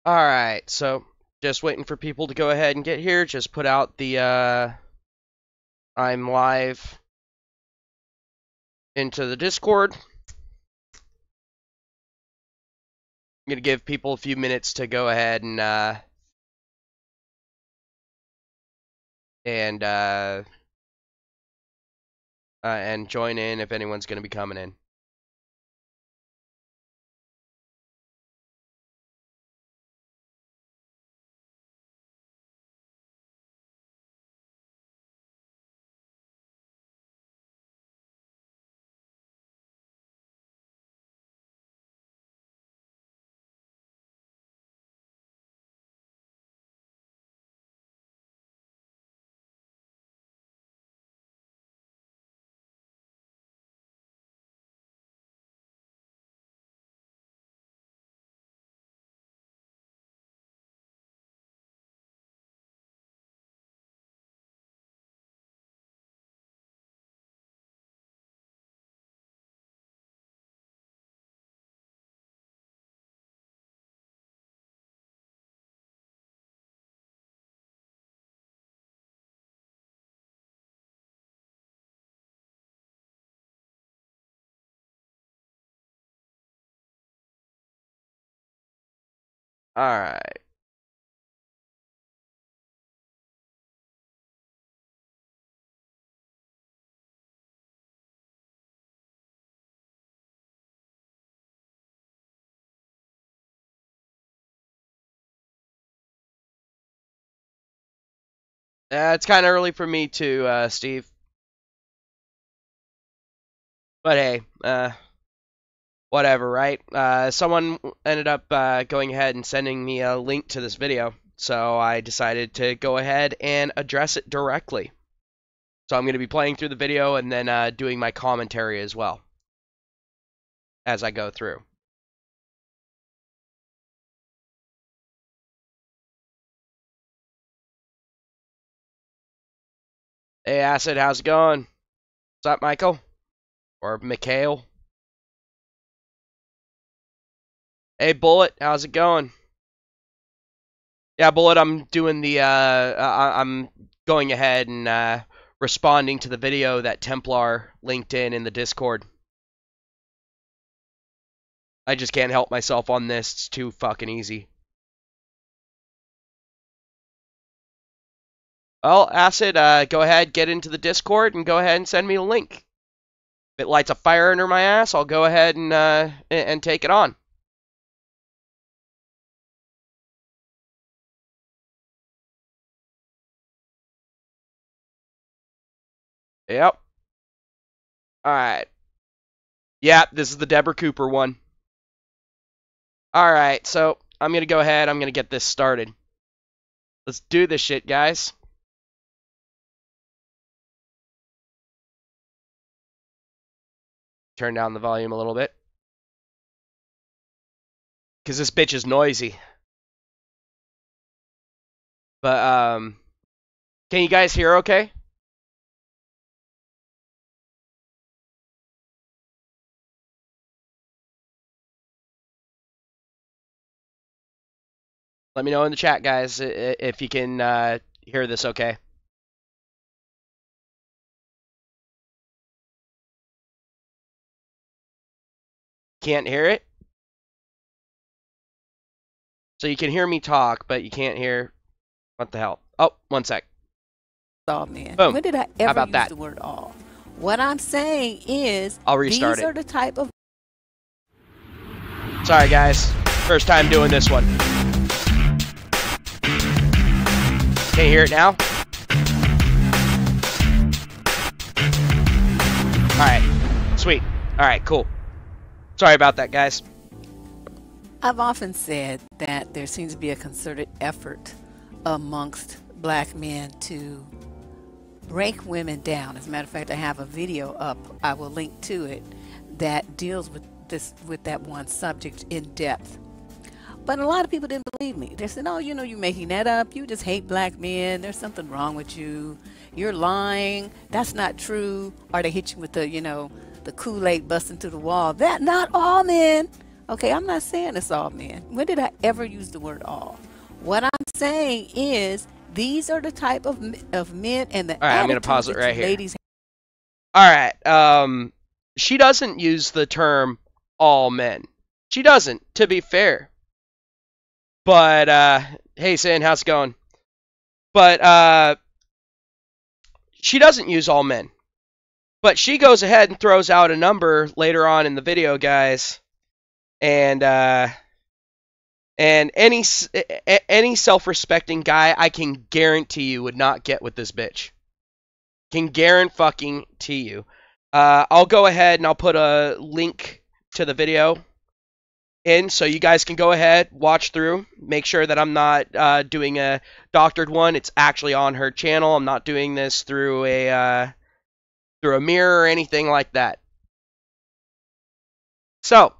Alright, so just waiting for people to go ahead and get here. Just put out the I'm live into the Discord. I'm gonna give people a few minutes to go ahead and join in if anyone's gonna be coming in. Alright. It's kind of early for me too, Steve. But hey, whatever, right? Someone ended up going ahead and sending me a link to this video, so I decided to go ahead and address it directly. So I'm going to be playing through the video and then doing my commentary as well as I go through. Hey, Acid, how's it going? What's up, Michael? Or Mikhail? Hey, Bullet, how's it going? Yeah, Bullet, I'm doing the, I'm going ahead and responding to the video that Templar linked in the Discord. I just can't help myself on this. It's too fucking easy. Well, Acid, go ahead, get into the Discord, and go ahead and send me a link. If it lights a fire under my ass, I'll go ahead and take it on. Yep. Alright. Yeah, this is the Deborah Cooper one. Alright, so I'm going to go ahead. I'm going to get this started. Let's do this shit, guys. Turn down the volume a little bit. Because this bitch is noisy. But, can you guys hear okay? Let me know in the chat, guys, if you can hear this okay. Can't hear it? So you can hear me talk, but you can't hear... What the hell? Oh, one sec. All men. Boom. When did I ever use the word all? What I'm saying is, I'll restart these are the type of... Sorry, guys. First time doing this one. Can you hear it now? Alright. Sweet. Alright, cool. Sorry about that, guys. I've often said that there seems to be a concerted effort amongst black men to break women down. As a matter of fact, I have a video up, I will link to it, that deals with that one subject in depth. But a lot of people didn't believe me. They said, oh, you know, you're making that up. You just hate black men. There's something wrong with you. You're lying. That's not true. Or they hit you with the, you know, the Kool-Aid busting through the wall. That not all men. Okay, I'm not saying it's all men. When did I ever use the word all? What I'm saying is these are the type of men and the All right, I'm gonna pause attitudes it that right you here. ladies. All right. She doesn't use the term all men. She doesn't, to be fair. But hey, Sin, how's it going? But she doesn't use all men. But she goes ahead and throws out a number later on in the video, guys, and any self-respecting guy, I can guarantee you, would not get with this bitch. Can guarantee you. I'll go ahead and I'll put a link to the video in so you guys can go ahead, watch through, make sure that I'm not doing a doctored one. It's actually on her channel. I'm not doing this through a mirror or anything like that. So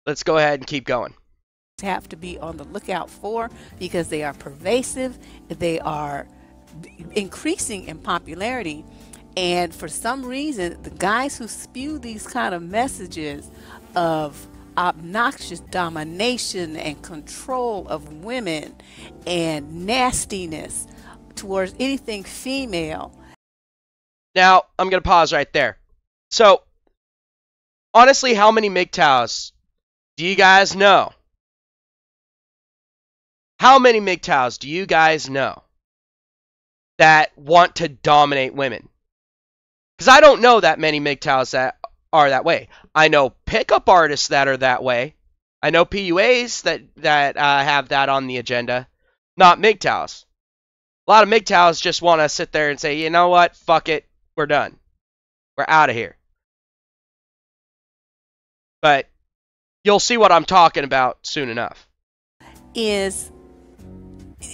let's go ahead and keep going. Have to be on the lookout for, because they are pervasive, they are increasing in popularity, and for some reason the guys who spew these kind of messages of obnoxious domination and control of women and nastiness towards anything female. Now I'm gonna pause right there. So honestly, how many MGTOWs do you guys know? How many MGTOWs do you guys know that want to dominate women? Because I don't know that many MGTOWs that are that way. I know pickup artists that are that way. I know PUAs that have that on the agenda. Not MGTOWs. A lot of MGTOWs just want to sit there and say, you know what, fuck it, we're done. We're out of here. But you'll see what I'm talking about soon enough.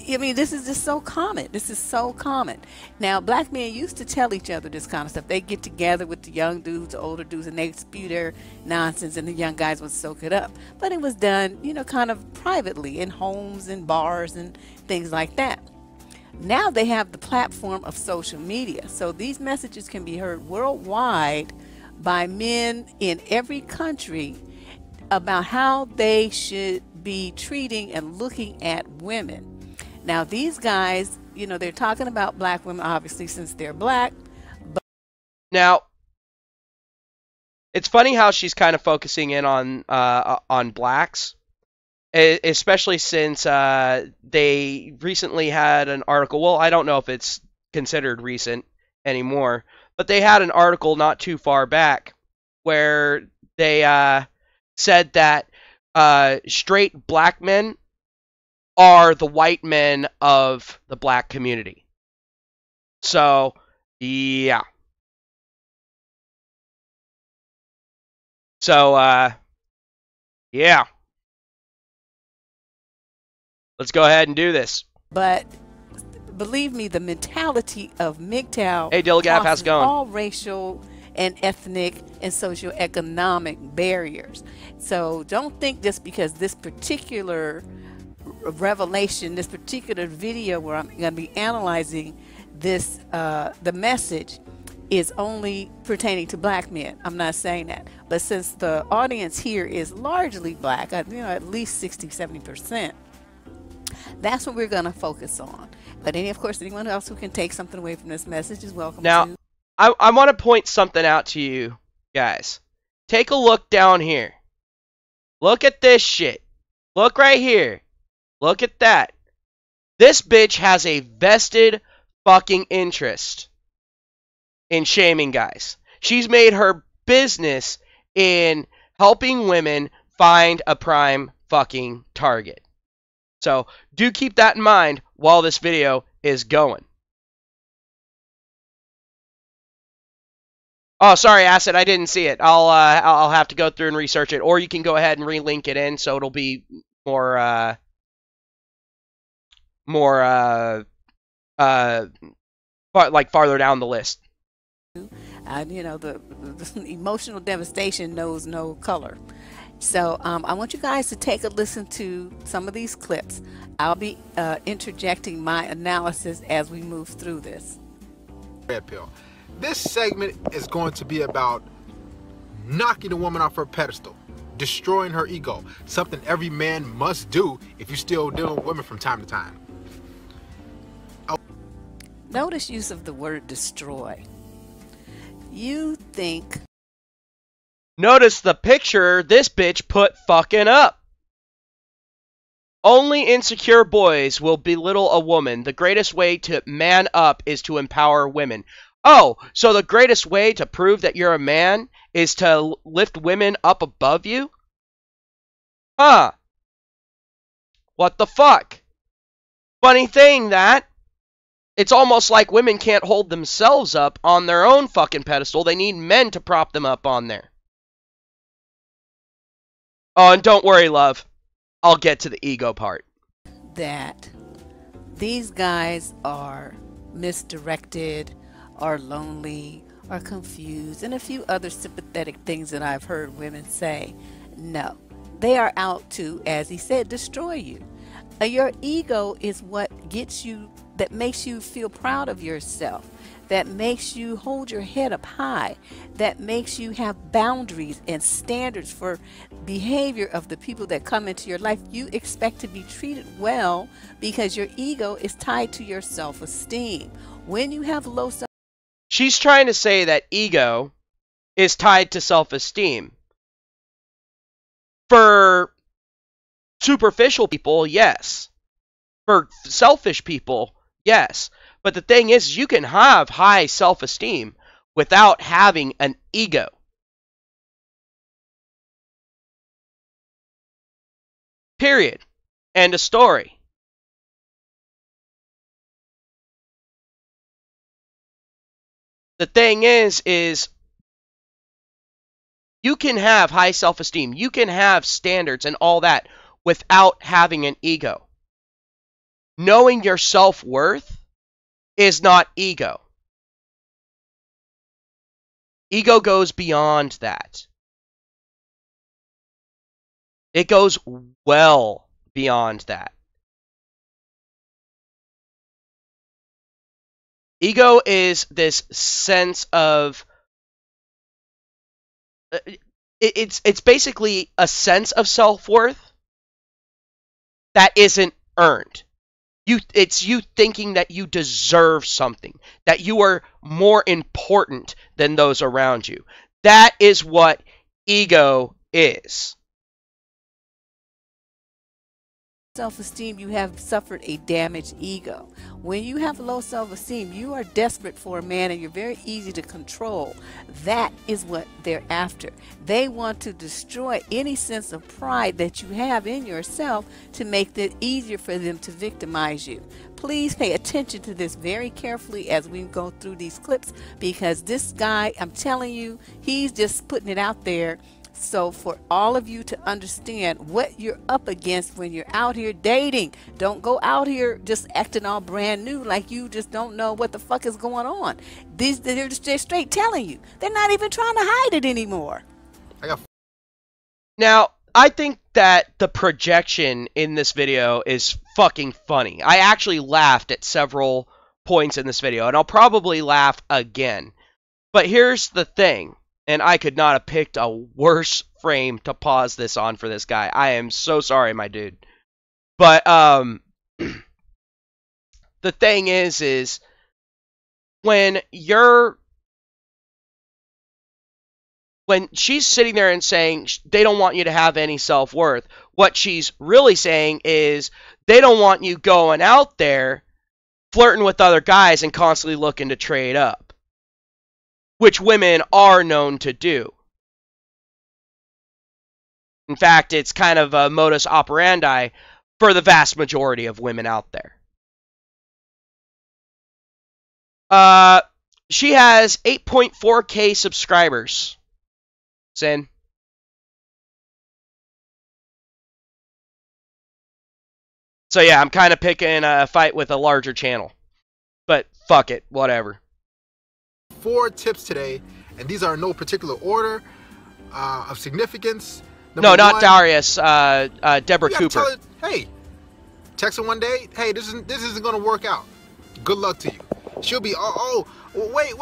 I mean, this is just so common. This is so common. Now, black men used to tell each other this kind of stuff. They get together with the young dudes, the older dudes, and they spew their nonsense, and the young guys would soak it up. But it was done, you know, kind of privately in homes and bars and things like that. Now they have the platform of social media. So these messages can be heard worldwide by men in every country about how they should be treating and looking at women. Now, these guys, you know, they're talking about black women, obviously, since they're black. But now, it's funny how she's kind of focusing in on blacks, especially since they recently had an article. Well, I don't know if it's considered recent anymore, but they had an article not too far back where they said that straight black men are the white men of the black community. So, yeah. So, yeah. Let's go ahead and do this. But believe me, the mentality of MGTOW Hey, Dilgaf, how's it going? all racial and ethnic and socioeconomic barriers. So don't think just because this particular revelation, this particular video where I'm going to be analyzing this, the message is only pertaining to black men. I'm not saying that. But since the audience here is largely black, you know, at least 60-70%, that's what we're going to focus on. But of course, anyone else who can take something away from this message is welcome now, to. I want to point something out to you guys. Take a look down here. Look at this shit. Look right here. Look at that. This bitch has a vested fucking interest in shaming guys. She's made her business in helping women find a prime fucking target. So do keep that in mind while this video is going. Oh, sorry, Acid, I didn't see it. I'll have to go through and research it, or you can go ahead and relink it in, so it'll be more like farther down the list. You know, the emotional devastation knows no color. So I want you guys to take a listen to some of these clips. I'll be interjecting my analysis as we move through this. Red pill. This segment is going to be about knocking a woman off her pedestal, destroying her ego. Something every man must do if you're still dealing with women from time to time. Notice use of the word destroy. You think... Notice the picture this bitch put fucking up. Only insecure boys will belittle a woman. The greatest way to man up is to empower women. Oh, so the greatest way to prove that you're a man is to lift women up above you? Huh. What the fuck? Funny thing that. It's almost like women can't hold themselves up on their own fucking pedestal. They need men to prop them up on there. Oh, and don't worry, love. I'll get to the ego part. That these guys are misdirected, are lonely, are confused, and a few other sympathetic things that I've heard women say. No, they are out to, as he said, destroy you. Your ego is what gets you, that makes you feel proud of yourself, that makes you hold your head up high, that makes you have boundaries and standards for behavior of the people that come into your life. You expect to be treated well because your ego is tied to your self-esteem. When you have low self... She's trying to say that ego is tied to self-esteem. For superficial people, yes. For selfish people, yes. But the thing is, you can have high self-esteem without having an ego. Period. End of story. The thing is you can have high self-esteem, you can have standards and all that without having an ego. Knowing your self-worth is not ego. Ego goes beyond that. It goes well beyond that. Ego is this sense of... It's basically a sense of self-worth that isn't earned. It's you thinking that you deserve something, that you are more important than those around you. That is what ego is. Self-esteem, you have suffered a damaged ego. When you have low self-esteem, you are desperate for a man and you're very easy to control. That is what they're after. They want to destroy any sense of pride that you have in yourself to make it easier for them to victimize you. Please pay attention to this very carefully as we go through these clips, because this guy, I'm telling you, he's just putting it out there. So for all of you to understand what you're up against when you're out here dating, don't go out here just acting all brand new like you just don't know what the fuck is going on. They're just straight telling you. They're not even trying to hide it anymore. Now, I think that the projection in this video is fucking funny. I actually laughed at several points in this video, and I'll probably laugh again. But here's the thing. And I could not have picked a worse frame to pause this on for this guy. I am so sorry, my dude. But, the thing is when she's sitting there and saying they don't want you to have any self-worth, what she's really saying is they don't want you going out there flirting with other guys and constantly looking to trade up. Which women are known to do. In fact, it's kind of a modus operandi for the vast majority of women out there. She has 8.4K subscribers. Sin. So yeah, I'm kind of picking a fight with a larger channel. But fuck it, whatever. 4 tips today, and these are in no particular order of significance. No, not one, Darius. Deborah Cooper. Hey, text her one day. Hey, this isn't going to work out. Good luck to you. She'll be, wait,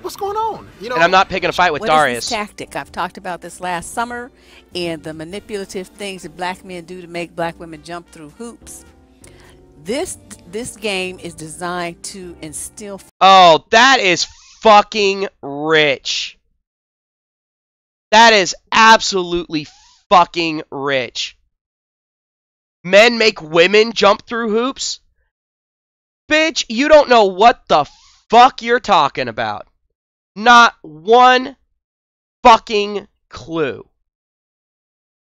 what's going on? You know. And I'm not picking a fight with What Darius. is this tactic? I've talked about this last summer, and the manipulative things that black men do to make black women jump through hoops. This game is designed to instill. Oh, that is fucking rich. That is absolutely fucking rich. Men make women jump through hoops? Bitch, you don't know what the fuck you're talking about. Not one fucking clue.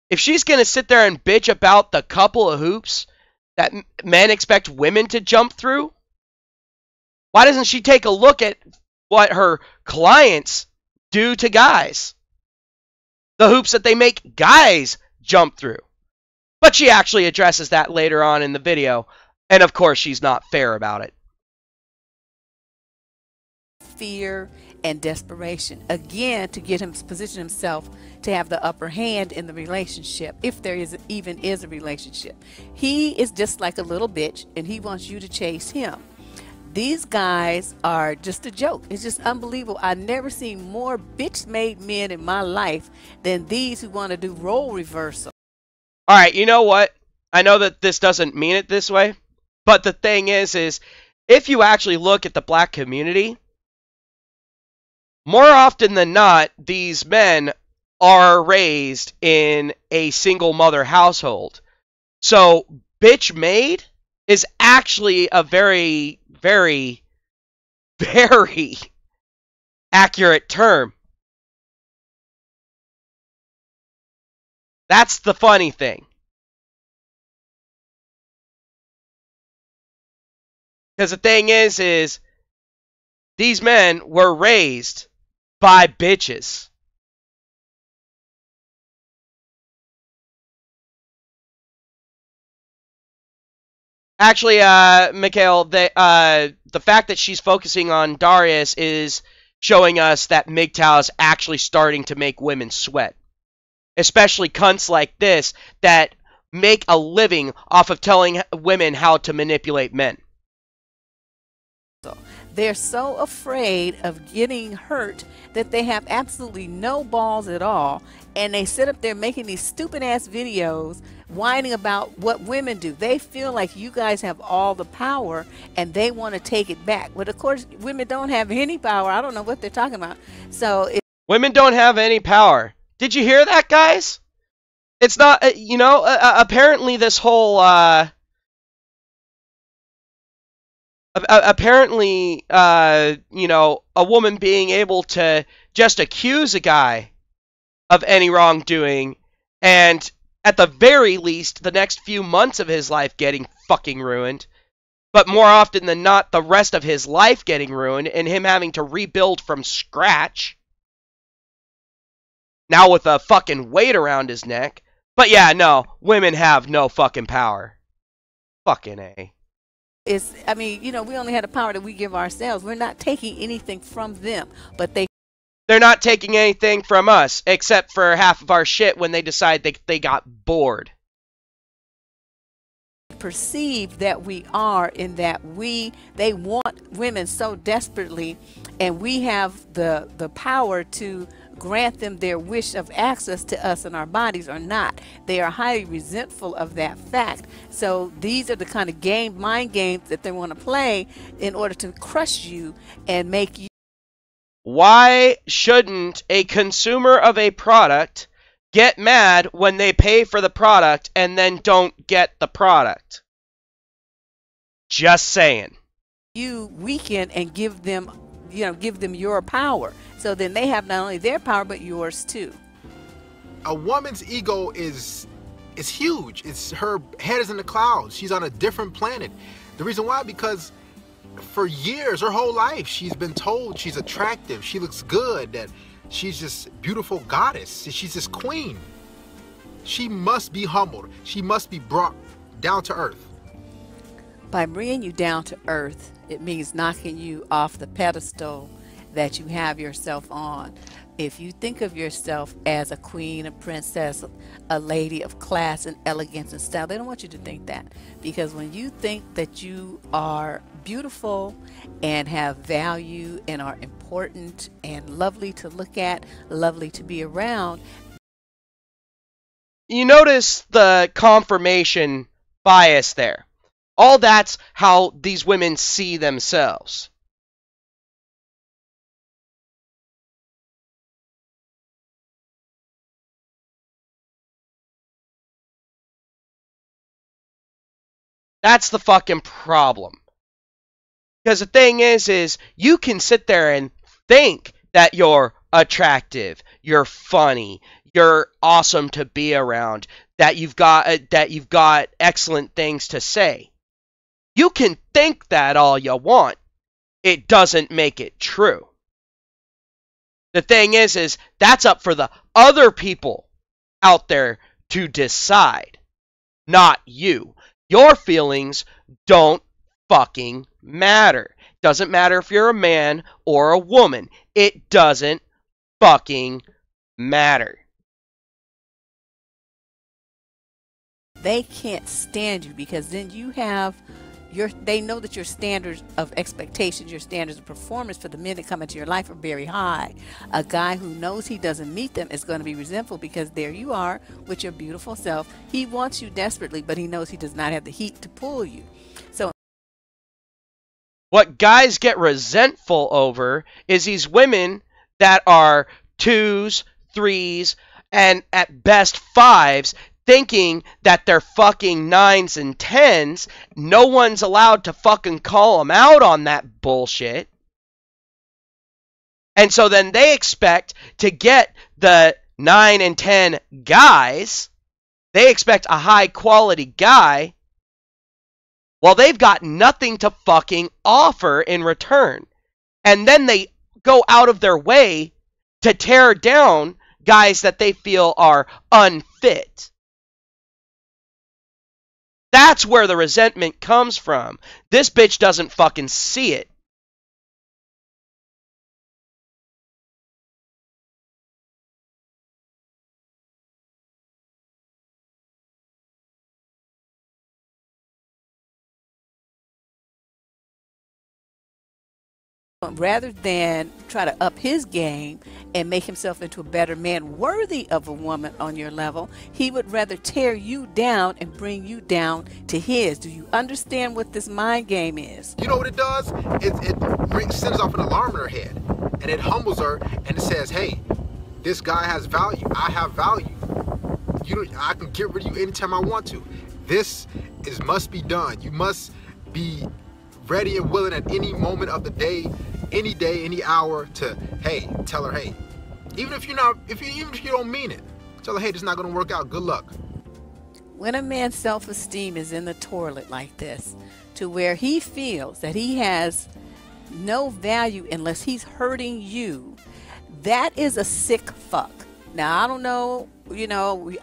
If she's gonna sit there and bitch about the couple of hoops that men expect women to jump through, why doesn't she take a look at what her clients do to guys? The hoops that they make guys jump through. But she actually addresses that later on in the video. And of course, she's not fair about it. Fear and desperation. Again, to get him to position himself to have the upper hand in the relationship, if there even is a relationship. He is just like a little bitch, and he wants you to chase him. These guys are just a joke. It's just unbelievable. I've never seen more bitch-made men in my life than these who want to do role reversal. All right, you know what? I know that this doesn't mean it this way, but the thing is if you actually look at the black community, more often than not, these men are raised in a single mother household. So, bitch made is actually a very, very, very accurate term. That's the funny thing. Because the thing is these men were raised by bitches. Actually, Mikhail, the fact that she's focusing on Darius is showing us that MGTOW is actually starting to make women sweat. Especially cunts like this that make a living off of telling women how to manipulate men. They're so afraid of getting hurt that they have absolutely no balls at all, and they sit up there making these stupid ass videos whining about what women do. They feel like you guys have all the power and they want to take it back. But of course, women don't have any power. I don't know what they're talking about. So women don't have any power. Did you hear that, guys? It's not, apparently this whole, apparently, a woman being able to just accuse a guy of any wrongdoing, and at the very least, the next few months of his life getting fucking ruined, but more often than not, the rest of his life getting ruined, and him having to rebuild from scratch. Now with a fucking weight around his neck. But yeah, no, women have no fucking power. Fucking A. we only have the power that we give ourselves. We're not taking anything from them, but they're not taking anything from us, except for half of our shit when they decide they got bored. Perceive that we are, in that they want women so desperately, and we have the power to grant them their wish of access to us and our bodies or not. They are highly resentful of that fact. So these are the kind of mind games that they want to play in order to crush you and make you. Why shouldn't a consumer of a product get mad when they pay for the product and then don't get the product? Just saying. You weaken and give them your power. So then they have not only their power, but yours too. A woman's ego is huge. Her head is in the clouds. She's on a different planet. The reason why, because for years, her whole life, she's been told she's attractive, she looks good, that she's this beautiful goddess, she's this queen. She must be humbled. She must be brought down to earth. By bringing you down to earth, it means knocking you off the pedestal that you have yourself on. if you think of yourself as a queen, a princess, a lady of class and elegance and style, they don't want you to think that. Because when you think that you are beautiful and have value and are important and lovely to look at, lovely to be around. You notice the confirmation bias there. All that's how these women see themselves. That's the fucking problem. Because the thing is you can sit there and think that you're attractive, you're funny, you're awesome to be around, that you've got excellent things to say. You can think that all you want. It doesn't make it true. The thing is that's up for the other people out there to decide, not you. Your feelings don't fucking matter. Doesn't matter if you're a man or a woman. It doesn't fucking matter. They can't stand you because then you have they know that your standards of expectations, your standards of performance for the men that come into your life are very high. A guy who knows he doesn't meet them is going to be resentful because there you are with your beautiful self. He wants you desperately, but he knows he does not have the heat to pull you. So what guys get resentful over is these women that are 2s, 3s, and at best 5s, thinking that they're fucking 9s and 10s. No one's allowed to fucking call them out on that bullshit. And so then they expect to get the 9 and 10 guys. They expect a high quality guy. Well, they've got nothing to fucking offer in return. And then they go out of their way to tear down guys that they feel are unfit. That's where the resentment comes from. This bitch doesn't fucking see it. rather than try to up his game and make himself into a better man worthy of a woman on your level, he would rather tear you down and bring you down to his. Do you understand what this mind game is? You know what it does? It sends off an alarm in her head, and it humbles her, and it says, hey, this guy has value. I have value. I can get rid of you anytime I want to. This must be done. You must be ready and willing at any moment of the day, any hour to, hey, tell her, hey, even if you don't mean it, tell her, hey, this is not going to work out. Good luck. When a man's self-esteem is in the toilet like this, to where he feels that he has no value unless he's hurting you, that is a sick fuck. Now, I don't know,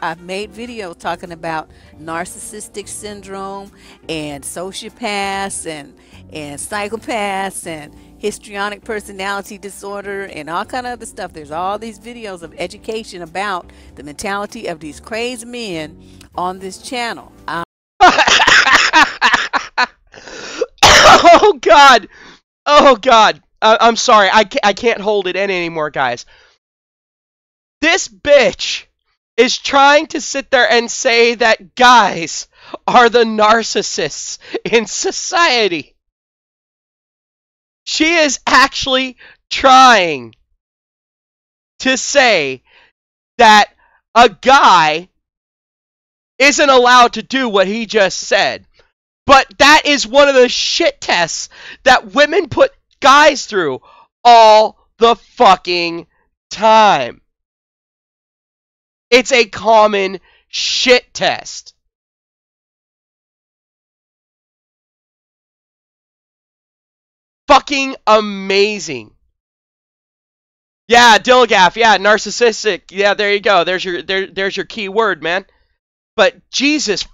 I've made videos talking about narcissistic syndrome and sociopaths and psychopaths and histrionic personality disorder and all kind of other stuff. There's all these videos of education about the mentality of these crazy men on this channel. Oh, God. Oh, God. I'm sorry. I can't hold it in anymore, guys. This bitch is trying to sit there and say that guys are the narcissists in society. She is actually trying to say that a guy isn't allowed to do what he just said. But that is one of the shit tests that women put guys through all the fucking time. It's a common shit test. Fucking amazing. Yeah, Dilgaff. Yeah, narcissistic. Yeah, there you go. There's your key word, man. But Jesus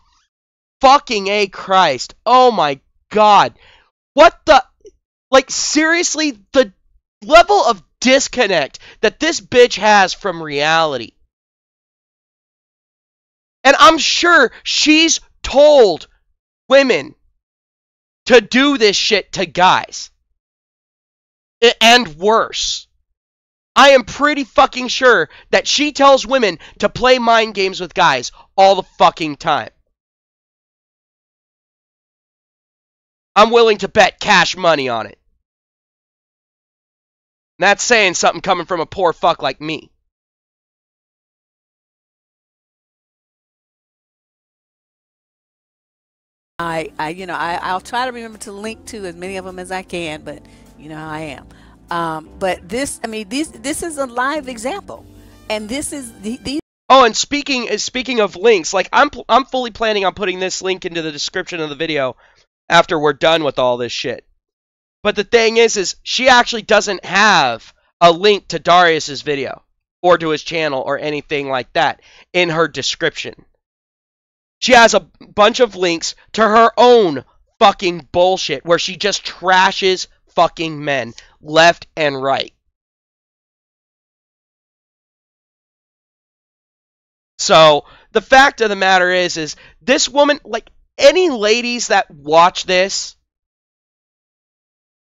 fucking A Christ. Oh my God. What the... Like, seriously, the level of disconnect that this bitch has from reality. And I'm sure she's told women to do this shit to guys. And worse. I am pretty fucking sure that she tells women to play mind games with guys all the fucking time. I'm willing to bet cash money on it. And that's saying something coming from a poor fuck like me. I'll try to remember to link to as many of them as I can, but you know how I am. But this is a live example, and this is these. Oh, and speaking of links, like I'm fully planning on putting this link into the description of the video after we're done with all this shit. But the thing is she actually doesn't have a link to Darius's video or to his channel or anything like that in her description. She has a bunch of links to her own fucking bullshit where she just trashes fucking men left and right. So, the fact of the matter is this woman, like, any ladies that watch this,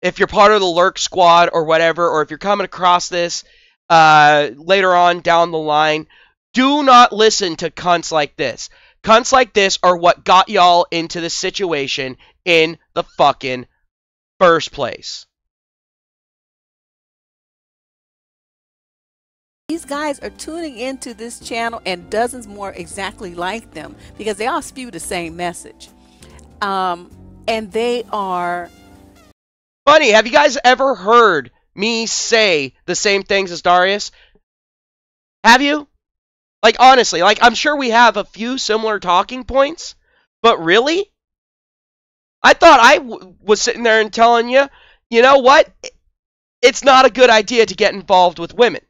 if you're part of the Lurk Squad or whatever, or if you're coming across this later on down the line, do not listen to cunts like this. Cunts like this are what got y'all into this situation in the fucking first place. These guys are tuning into this channel and dozens more exactly like them because they all spew the same message. And they are... Funny, have you guys ever heard me say the same things as Darius? Have you? Like, honestly, like, I'm sure we have a few similar talking points, but really? I thought I was sitting there and telling you, you know what? It's not a good idea to get involved with women.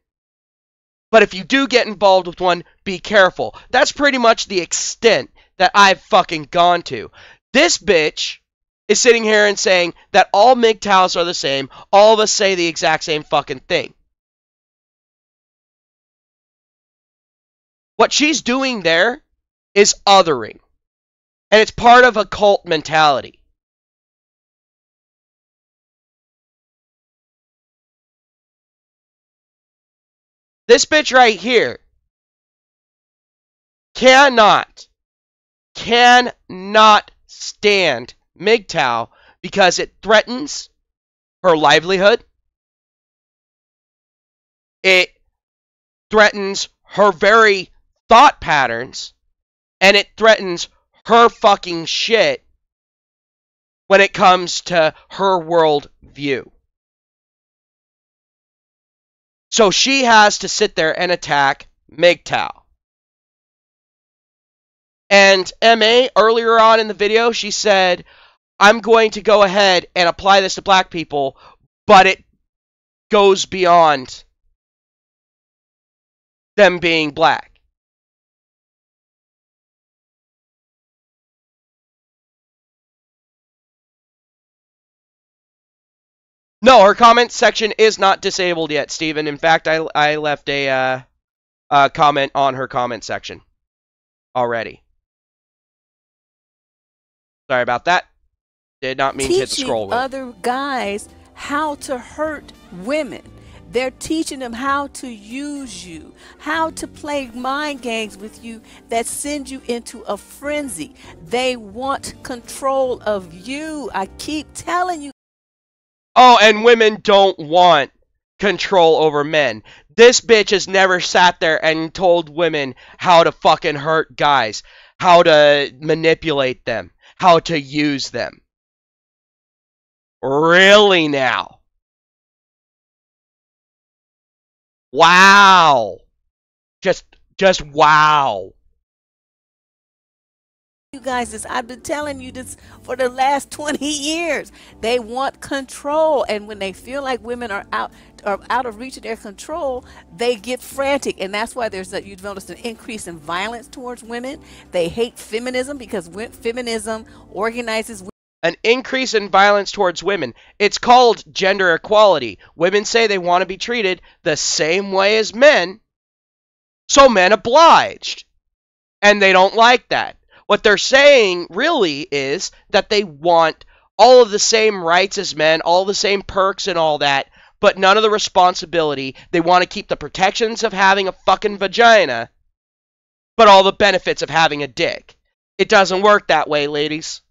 But if you do get involved with one, be careful. That's pretty much the extent that I've fucking gone to. This bitch is sitting here and saying that all MGTOWs are the same. All of us say the exact same fucking thing. What she's doing there is othering. And it's part of a cult mentality. This bitch right here cannot stand MGTOW because it threatens her livelihood. It threatens her very thought patterns, and it threatens her fucking shit when it comes to her world view. So she has to sit there and attack MGTOW. And MA, earlier on in the video, she said, I'm going to go ahead and apply this to black people, but it goes beyond them being black. No, her comment section is not disabled yet, Steven. In fact, I left a comment on her comment section already. Sorry about that. Did not mean to hit the scroll wheel. Teaching other guys how to hurt women. They're teaching them how to use you, how to play mind games with you that send you into a frenzy. They want control of you. I keep telling you. Oh, and women don't want control over men. This bitch has never sat there and told women how to fucking hurt guys, how to manipulate them, how to use them. Really now? Wow. Just wow. You guys, this, I've been telling you this for the last 20 years. They want control, and when they feel like women are out of reach of their control, they get frantic, and that's why you've noticed an increase in violence towards women. They hate feminism because feminism organizes women. an increase in violence towards women. It's called gender equality. Women say they want to be treated the same way as men, so men obliged. And they don't like that. What they're saying really is that they want all of the same rights as men, all the same perks and all that, but none of the responsibility. They want to keep the protections of having a fucking vagina, but all the benefits of having a dick. It doesn't work that way, ladies.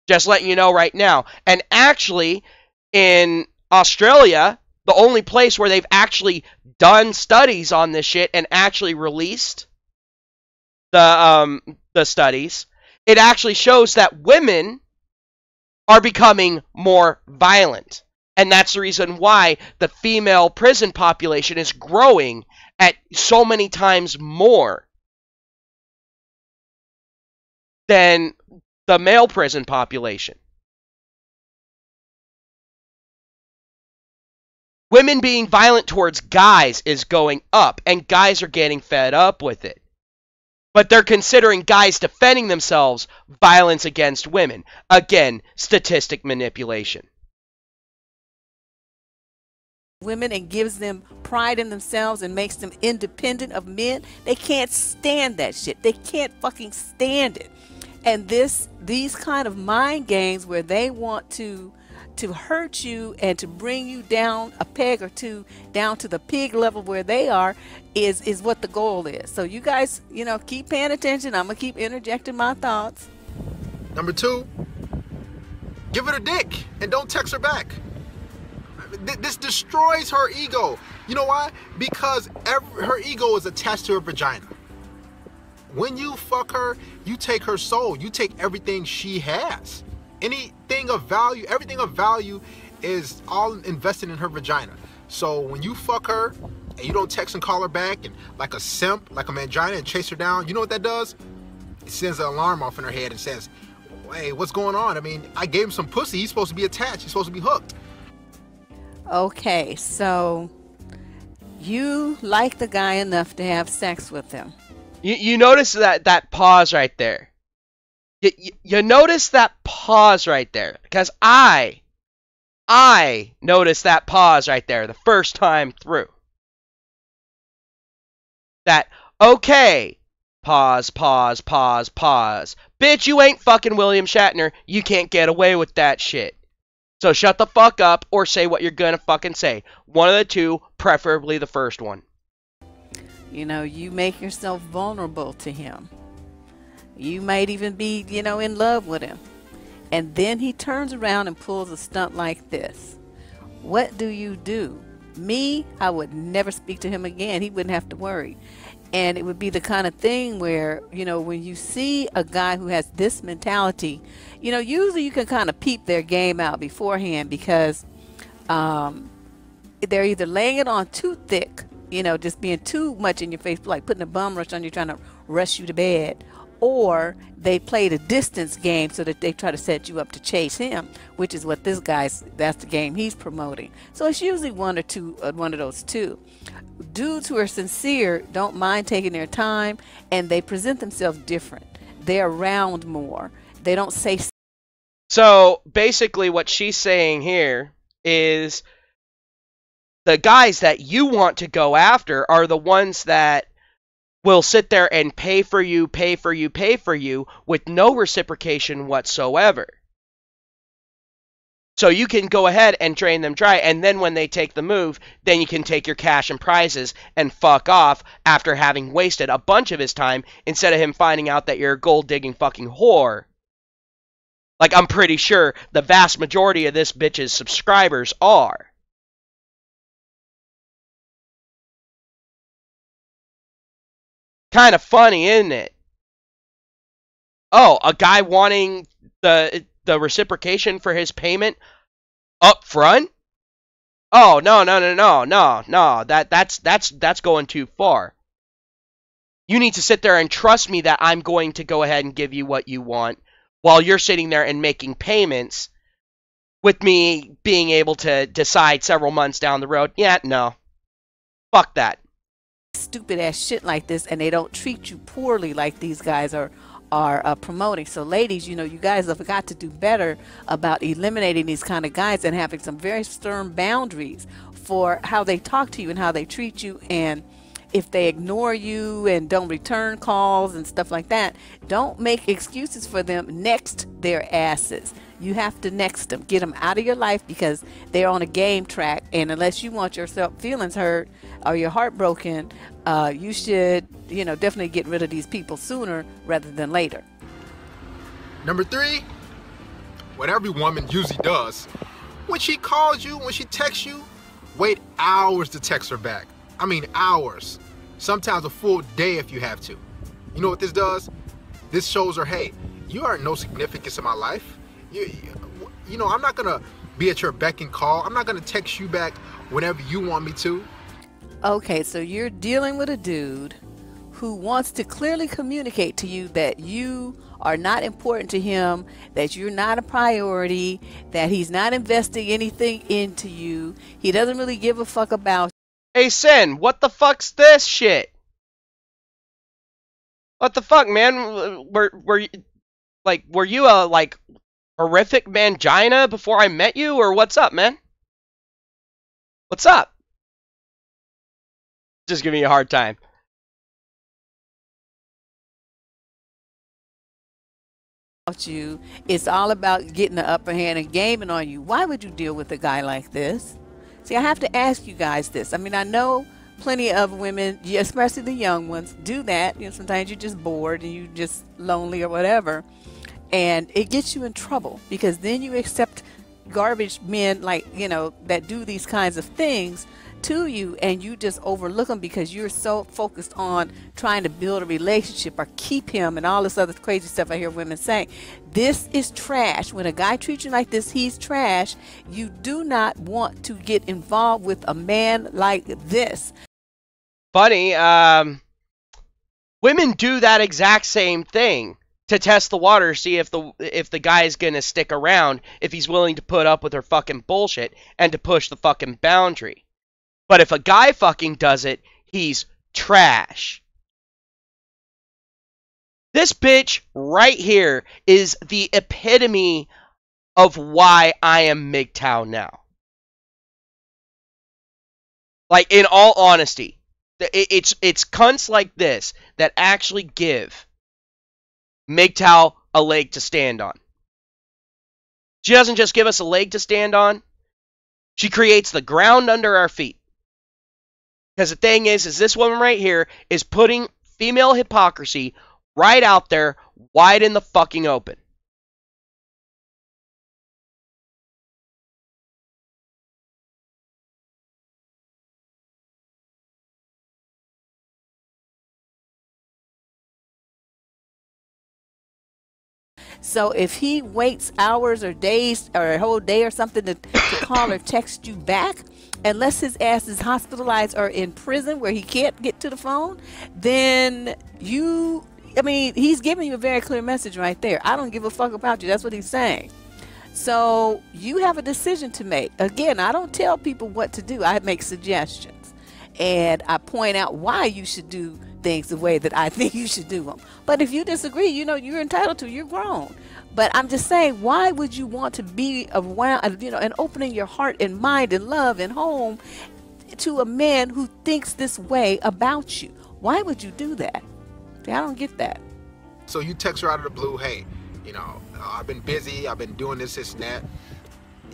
Just letting you know right now. And actually, in Australia, the only place where they've actually done studies on this shit and actually released the studies, it actually shows that women are becoming more violent. And that's the reason why the female prison population is growing at so many times more than the male prison population. Women being violent towards guys is going up, and guys are getting fed up with it. But they're considering guys defending themselves violence against women. Again, statistic manipulation. Women and gives them pride in themselves and makes them independent of men. They can't stand that shit. They can't fucking stand it. And these kind of mind games where they want to hurt you and to bring you down a peg or two down to the pig level where they are is what the goal is. So you guys, keep paying attention. I'm gonna keep interjecting my thoughts. Number 2, give it a dick and don't text her back. This destroys her ego. You know why? Because her ego is attached to her vagina. When you fuck her, you take her soul. You take everything she has. Anything of value, everything of value is all invested in her vagina. So when you fuck her and you don't text and call her back and like a simp, like a mangina, and chase her down, you know what that does? It sends an alarm off in her head and says, hey, what's going on? I mean, I gave him some pussy. He's supposed to be attached. He's supposed to be hooked. Okay, so you like the guy enough to have sex with him. You notice that pause right there. You notice that pause right there, because I noticed that pause right there the first time through. That, okay, pause, pause, pause, pause. Bitch, you ain't fucking William Shatner. You can't get away with that shit. So shut the fuck up or say what you're gonna fucking say. One of the two, preferably the first one. You make yourself vulnerable to him. You might even be, in love with him. And then he turns around and pulls a stunt like this. What do you do? Me, I would never speak to him again. He wouldn't have to worry. And it would be the kind of thing where, when you see a guy who has this mentality, usually you can kind of peep their game out beforehand, because they're either laying it on too thick, just being too much in your face, like putting a bum rush on you, trying to rush you to bed, or they played a distance game so that they try to set you up to chase him, which is what that's the game he's promoting. So it's usually one of those two. Dudes who are sincere don't mind taking their time, and they present themselves different. They're around more. They don't say. So basically what she's saying here is the guys that you want to go after are the ones that will sit there and pay for you with no reciprocation whatsoever. So you can go ahead and drain them dry, and then when they take the move, then you can take your cash and prizes and fuck off after having wasted a bunch of his time instead of him finding out that you're a gold-digging fucking whore. Like, I'm pretty sure the vast majority of this bitch's subscribers are. Kind of funny, isn't it? Oh, a guy wanting the reciprocation for his payment up front? Oh, no. That's going too far. You need to sit there and trust me that I'm going to go ahead and give you what you want while you're sitting there and making payments, with me being able to decide several months down the road, yeah, no. Fuck that. Stupid ass shit like this, and they don't treat you poorly like these guys are are promoting. So ladies, you know, you guys have got to do better about eliminating these kind of guys and having some very stern boundaries for how they talk to you and how they treat you. And if they ignore you and don't return calls and stuff like that, don't make excuses for them. Next their asses. You have to next them. Get them out of your life because they're on a game track. And unless you want your feelings hurt or your heart broken, you should, you know, definitely get rid of these people sooner rather than later. Number 3, what every woman usually does, when she calls you, when she texts you, wait hours to text her back. I mean hours. Sometimes a full day if you have to. You know what this does? This shows her, hey, you are no significance in my life. You know, I'm not gonna be at your beck and call. I'm not gonna text you back whenever you want me to. Okay, so you're dealing with a dude who wants to clearly communicate to you that you are not important to him, that you're not a priority, that he's not investing anything into you. He doesn't really give a fuck about Hey, Sin, what the fuck's this shit? What the fuck, man? Were you a, like, horrific mangina before I met you, or what's up, man? What's up? Just give me a hard time. you. It's all about getting the upper hand and gaming on you. Why would you deal with a guy like this? See, I have to ask you guys this. I mean, I know plenty of women, especially the young ones, do that. You know, sometimes you're just bored and you're just lonely or whatever. And it gets you in trouble because then you accept garbage men, like, you know, that do these kinds of things to you, and you just overlook them because you're so focused on trying to build a relationship or keep him and all this other crazy stuff I hear women saying. This is trash. When a guy treats you like this, he's trash. You do not want to get involved with a man like this. Funny, women do that exact same thing to test the water, see if the guy's gonna stick around, if he's willing to put up with her fucking bullshit and to push the fucking boundary. But if a guy fucking does it, he's trash. This bitch right here is the epitome of why I am MGTOW now. Like, in all honesty, it's cunts like this that actually give MGTOW a leg to stand on. She doesn't just give us a leg to stand on, she creates the ground under our feet. Because the thing is this woman right here is putting female hypocrisy right out there, wide in the fucking open. So if he waits hours or days or a whole day or something to call or text you back, unless his ass is hospitalized or in prison where he can't get to the phone, then he's giving you a very clear message right there. I don't give a fuck about you. That's what he's saying. So you have a decision to make. Again, I don't tell people what to do. I make suggestions. And I point out why you should do things the way that I think you should do them. But if you disagree, you know, you're entitled to. You're grown. But I'm just saying, why would you want to be around, and opening your heart and mind and love and home to a man who thinks this way about you? Why would you do that? See, I don't get that. So you text her out of the blue, hey, I've been busy, I've been doing this, and that.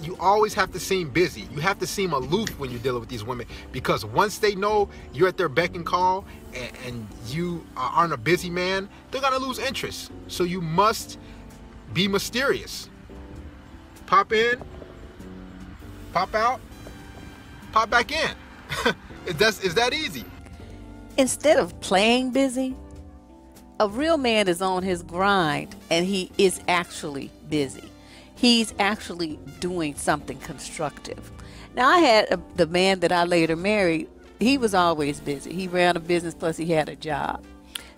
You always have to seem busy. You have to seem aloof when you're dealing with these women, because once they know you're at their beck and call and you aren't a busy man, they're gonna lose interest. So you must be mysterious. Pop in, pop out, pop back in. Is that easy? Instead of playing busy, a real man is on his grind, and he is actually busy. He's actually doing something constructive. Now, I had the man that I later married. He was always busy. He ran a business, plus he had a job.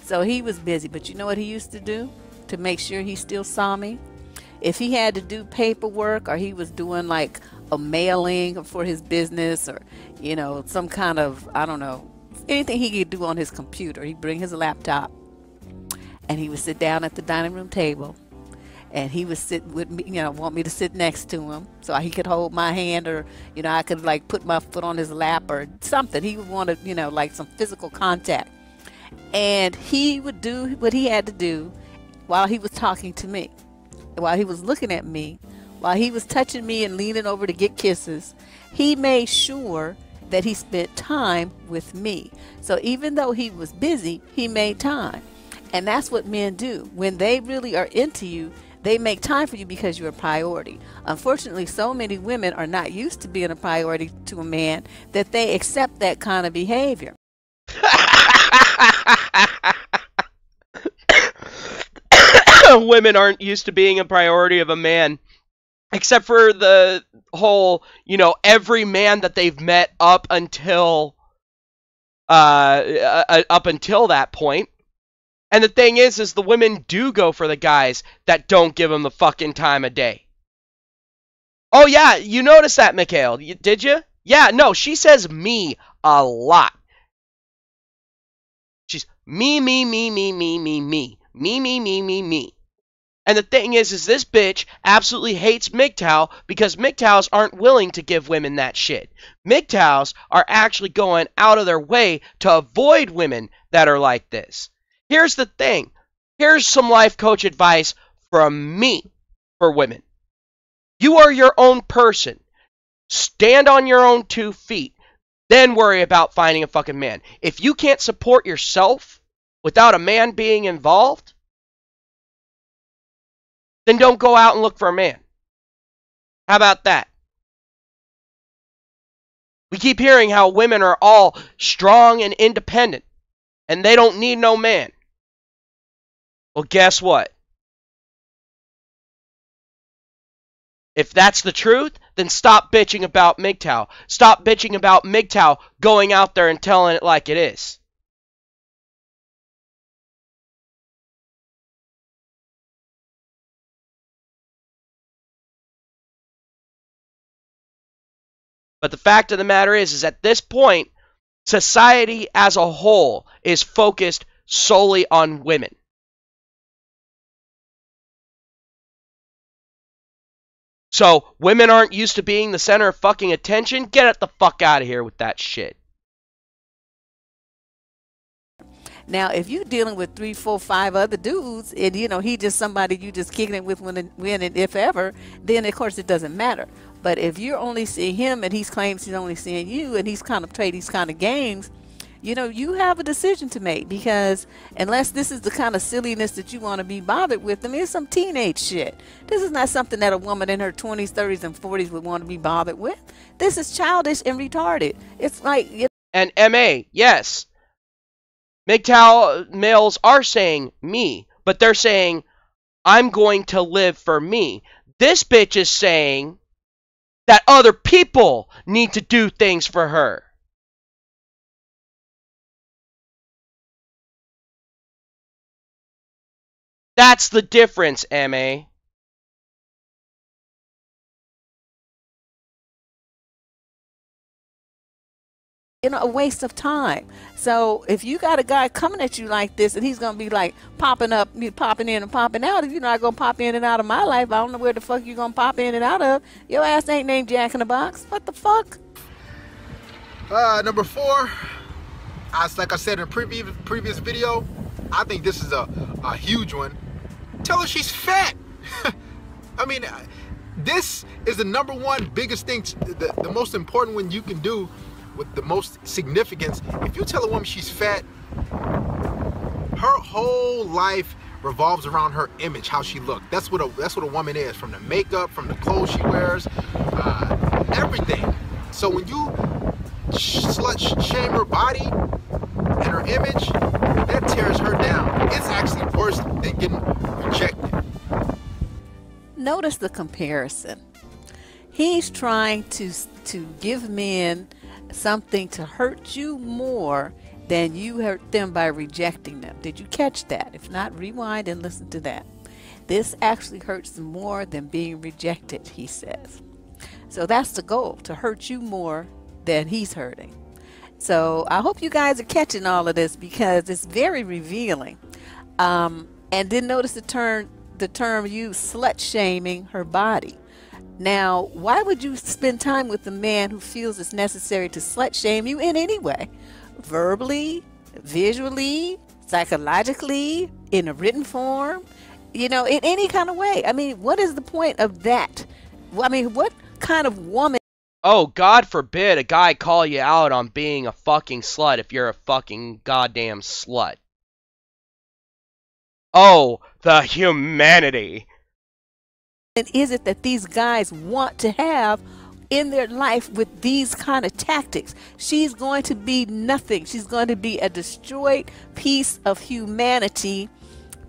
So he was busy. But you know what he used to do to make sure he still saw me? If he had to do paperwork, or he was doing like a mailing for his business, or, some kind of, I don't know, anything he could do on his computer, he'd bring his laptop. and he would sit down at the dining room table, and he would sit with me, want me to sit next to him so he could hold my hand, or, I could like put my foot on his lap or something. He would want to, like some physical contact. And he would do what he had to do while he was talking to me, while he was looking at me, while he was touching me and leaning over to get kisses. He made sure that he spent time with me. So even though he was busy, he made time. And that's what men do. When they really are into you, they make time for you because you're a priority. Unfortunately, so many women are not used to being a priority to a man that they accept that kind of behavior. Women aren't used to being a priority of a man, except for the whole, every man that they've met up until that point. And the thing is the women do go for the guys that don't give them the fucking time of day. Oh yeah, you noticed that, Mikhail? Did you? Yeah, no, she says me a lot. She's me. And the thing is this bitch absolutely hates MGTOW because MGTOWs aren't willing to give women that shit. MGTOWs are actually going out of their way to avoid women that are like this. Here's the thing. Here's some life coach advice from me for women. You are your own person. Stand on your own 2 feet. Then worry about finding a fucking man. If you can't support yourself without a man being involved, then don't go out and look for a man. How about that? We keep hearing how women are all strong and independent, and they don't need no man. Well, guess what? If that's the truth, then stop bitching about MGTOW. Stop bitching about MGTOW going out there and telling it like it is. But the fact of the matter is at this point, society as a whole is focused solely on women. So, women aren't used to being the center of fucking attention? Get it the fuck out of here with that shit. Now, if you're dealing with 3, 4, 5 other dudes, and he just somebody you just kicking it with when and if ever, then of course it doesn't matter. But if you're only seeing him and he claims he's only seeing you, and he's kind of played these kind of games, you have a decision to make, because unless this is the kind of silliness that you want to be bothered with, I mean, it's some teenage shit. This is not something that a woman in her 20s, 30s, and 40s would want to be bothered with. This is childish and retarded. It's like... And MA, yes. MGTOW males are saying me, but they're saying, I'm going to live for me. This bitch is saying that other people need to do things for her. That's the difference, MA. A waste of time. So if you got a guy coming at you like this, and he's gonna be like popping in and popping out, if you're not gonna pop in and out of my life, I don't know where the fuck you're gonna pop in and out of. Your ass ain't named Jack in the Box. What the fuck? Number 4, like I said in a previous video, I think this is a huge one. Tell her she's fat. I mean, this is the number 1 biggest thing, the most important one you can do, with the most significance. If you tell a woman she's fat, her whole life revolves around her image, how she looks. That's what a woman is, from the makeup, from the clothes she wears, everything. So when you slut shame her body and her image, that tears her down. It's actually worse than getting rejected. Notice the comparison. He's trying to give men something to hurt you more than you hurt them by rejecting them. Did you catch that? If not, rewind and listen to that. This actually hurts more than being rejected, he says. So that's the goal, to hurt you more than he's hurting. So I hope you guys are catching all of this, because it's very revealing. and didn't notice the term used, slut shaming her body. Now, why would you spend time with a man who feels it's necessary to slut shame you in any way? Verbally, visually, psychologically, in a written form, in any kind of way. I mean, what is the point of that? I mean, what kind of woman? Oh, God forbid a guy call you out on being a fucking slut if you're a fucking goddamn slut. Oh, the humanity. And is it that these guys want to have in their life with these kind of tactics? She's going to be nothing. She's going to be a destroyed piece of humanity.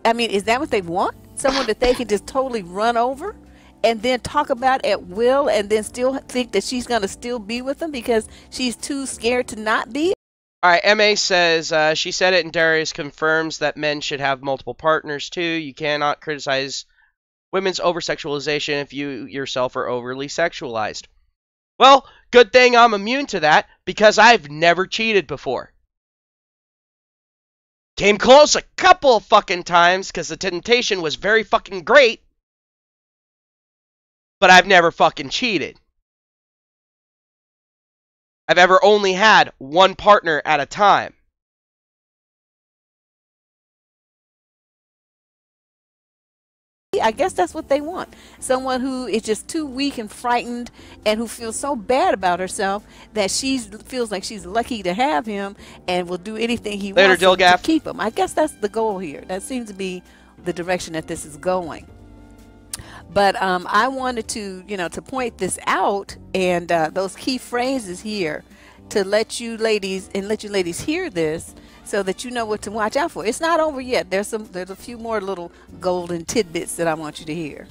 I mean, is that what they want? Someone that they can just totally run over and then talk about at will, and then still think that she's going to still be with them because she's too scared to not be? All right, MA says, she said it, and Darius confirms that men should have multiple partners too. You cannot criticize women's over-sexualization if you yourself are overly sexualized. Well, good thing I'm immune to that, because I've never cheated before. Came close a couple of fucking times, because the temptation was very fucking great, but I've never fucking cheated. I've ever only had one partner at a time. I guess that's what they want. Someone who is just too weak and frightened, and who feels so bad about herself that she feels like she's lucky to have him and will do anything he wants to keep him. I guess that's the goal here. That seems to be the direction that this is going. But I wanted to, to point this out, and those key phrases here to let you ladies hear this, so that you know what to watch out for. It's not over yet. There's a few more little golden tidbits that I want you to hear.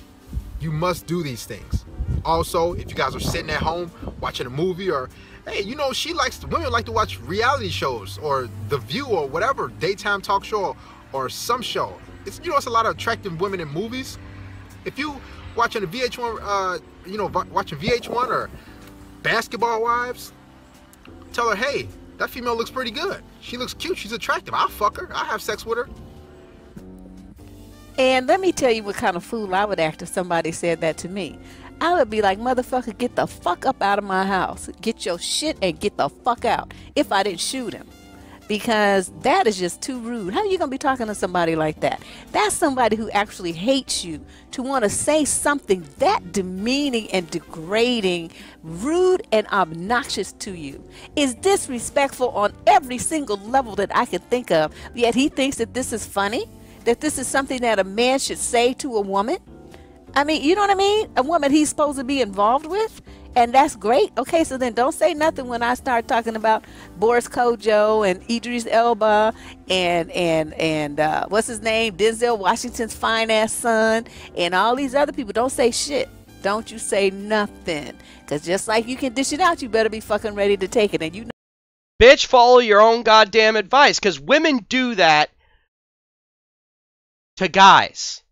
You must do these things. Also, if you guys are sitting at home watching a movie, or hey, women like to watch reality shows or The View or whatever, daytime talk show or some show. It's a lot of attractive women in movies. If you watching a VH1, watching VH1 or Basketball Wives, tell her, hey, that female looks pretty good. She looks cute. She's attractive. I'll fuck her. I'll have sex with her. And let me tell you what kind of fool I would act if somebody said that to me. I would be like, motherfucker, get the fuck up out of my house. Get your shit and get the fuck out, if I didn't shoot him. Because that is just too rude. How are you going to be talking to somebody like that? That's somebody who actually hates you, to want to say something that demeaning and degrading, rude and obnoxious to you. Is disrespectful on every single level that I could think of. Yet he thinks that this is funny, that this is something that a man should say to a woman. I mean, you know what I mean? A woman he's supposed to be involved with. And that's great. Okay, so then don't say nothing when I start talking about Boris Kojo and Idris Elba and what's his name, Denzel Washington's fine ass son, and all these other people. Don't say shit. Don't you say nothing. Because just like you can dish it out, you better be fucking ready to take it. And you know, bitch, follow your own goddamn advice, because women do that to guys.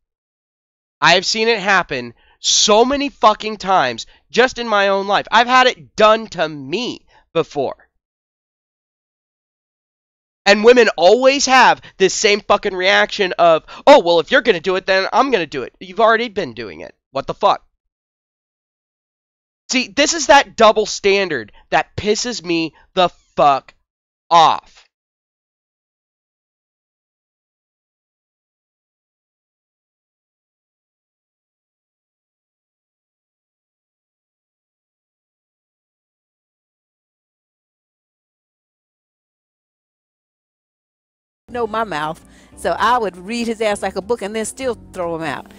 I've seen it happen so many fucking times just in my own life. I've had it done to me before. And women always have this same fucking reaction of, oh, well, if you're going to do it, then I'm going to do it. You've already been doing it. What the fuck? See, this is that double standard that pisses me the fuck off. know my mouth, so I would read his ass like a book and then still throw him out.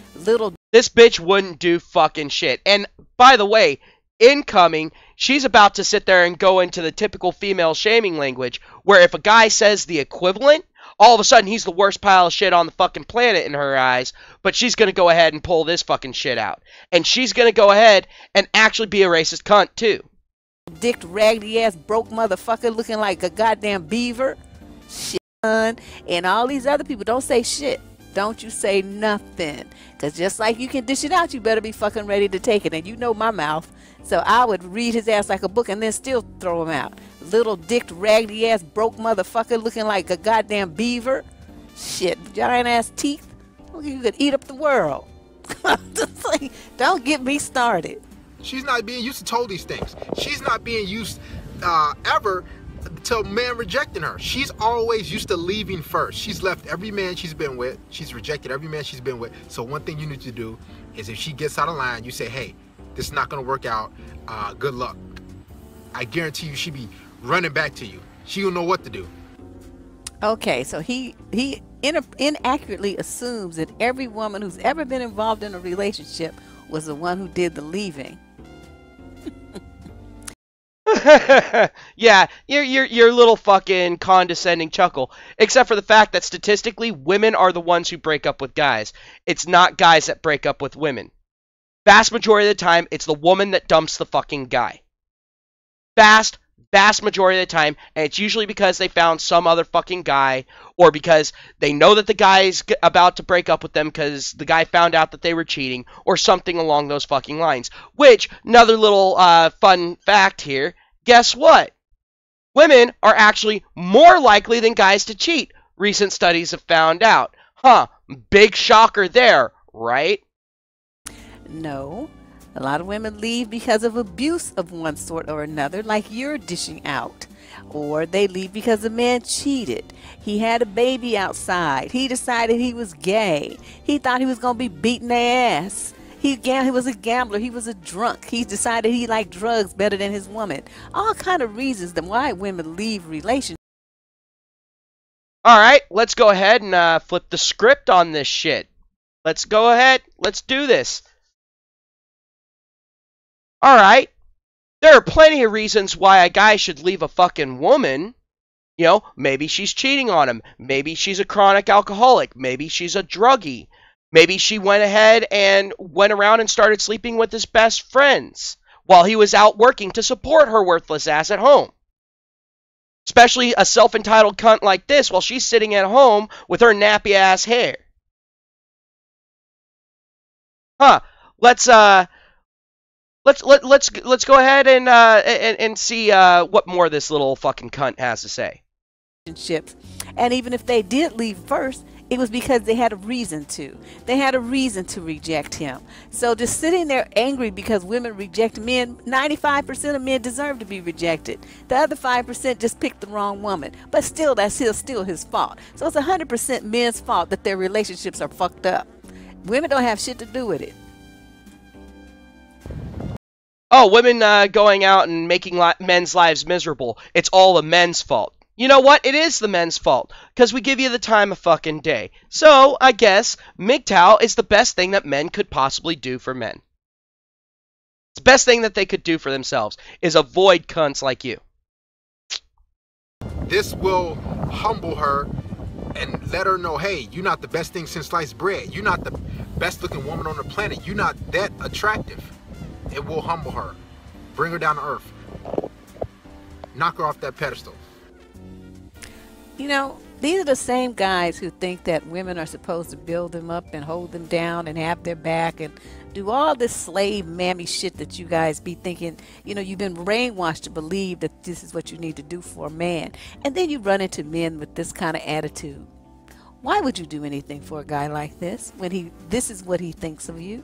This bitch wouldn't do fucking shit. And by the way, incoming, she's about to sit there and go into the typical female shaming language, where if a guy says the equivalent, all of a sudden he's the worst pile of shit on the fucking planet in her eyes. But she's gonna go ahead and pull this fucking shit out, and she's gonna go ahead and actually be a racist cunt too. Dick, raggedy ass, broke motherfucker looking like a goddamn beaver. Shit. And all these other people. Don't say shit. Don't you say nothing. Because just like you can dish it out, you better be fucking ready to take it. And you know my mouth. So I would read his ass like a book and then still throw him out. Little dick, raggedy ass, broke motherfucker looking like a goddamn beaver. Shit. Giant ass teeth. You could eat up the world. Just like, don't get me started. She's not being used to told these things. She's not being used ever to men rejecting her. She's always used to leaving first. She's left every man she's been with. She's rejected every man she's been with. So one thing you need to do is if she gets out of line, you say, hey, this is not going to work out. Good luck. I guarantee you she'll be running back to you. She don't know what to do. Okay, so he inaccurately assumes that every woman who's ever been involved in a relationship was the one who did the leaving. Yeah, your little fucking condescending chuckle. Except for the fact that statistically, women are the ones who break up with guys. It's not guys that break up with women. Vast majority of the time, it's the woman that dumps the fucking guy. Vast majority of the time, and it's usually because they found some other fucking guy, or because they know that the guy's about to break up with them because the guy found out that they were cheating, or something along those fucking lines. Which, another little fun fact here, guess what? Women are actually more likely than guys to cheat. Recent studies have found out. Huh, big shocker there, right? No. A lot of women leave because of abuse of one sort or another, like you're dishing out. Or they leave because the man cheated. He had a baby outside. He decided he was gay. He thought he was going to be beating their ass. He was a gambler. He was a drunk. He decided he liked drugs better than his woman. All kind of reasons why women leave relationships. Alright, let's go ahead and flip the script on this shit. Let's go ahead. Let's do this. Alright, there are plenty of reasons why a guy should leave a fucking woman. You know, maybe she's cheating on him. Maybe she's a chronic alcoholic. Maybe she's a druggie. Maybe she went ahead and went around and started sleeping with his best friends while he was out working to support her worthless ass at home. Especially a self-entitled cunt like this while she's sitting at home with her nappy ass hair. Huh, let's go ahead and see what more this little fucking cunt has to say. And even if they did leave first, it was because they had a reason to. They had a reason to reject him. So just sitting there angry because women reject men, 95% of men deserve to be rejected. The other 5% just picked the wrong woman. But still, that's still his fault. So it's 100% men's fault that their relationships are fucked up. Women don't have shit to do with it. Oh, women going out and making men's lives miserable. It's all the men's fault. You know what? It is the men's fault, because we give you the time of fucking day. So, I guess, MGTOW is the best thing that men could possibly do for men. It's the best thing that they could do for themselves, is avoid cunts like you. This will humble her and let her know, hey, you're not the best thing since sliced bread. You're not the best looking woman on the planet. You're not that attractive. It will humble her. Bring her down to earth. Knock her off that pedestal. You know, these are the same guys who think that women are supposed to build them up and hold them down and have their back and do all this slave mammy shit that you guys be thinking, you know, you've been brainwashed to believe that this is what you need to do for a man. And then you run into men with this kind of attitude. Why would you do anything for a guy like this when this is what he thinks of you?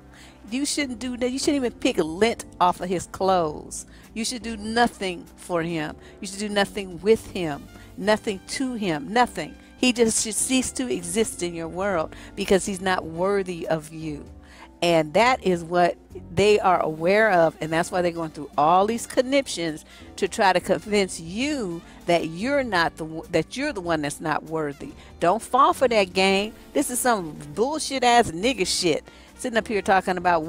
You shouldn't do that. You shouldn't even pick a lint off of his clothes. You should do nothing for him. You should do nothing with him. Nothing to him. Nothing. He just should cease to exist in your world because he's not worthy of you. And that is what they are aware of, and that's why they're going through all these conniptions to try to convince you that you're the one that's not worthy. Don't fall for that game. This is some bullshit ass nigga shit. Sitting up here talking about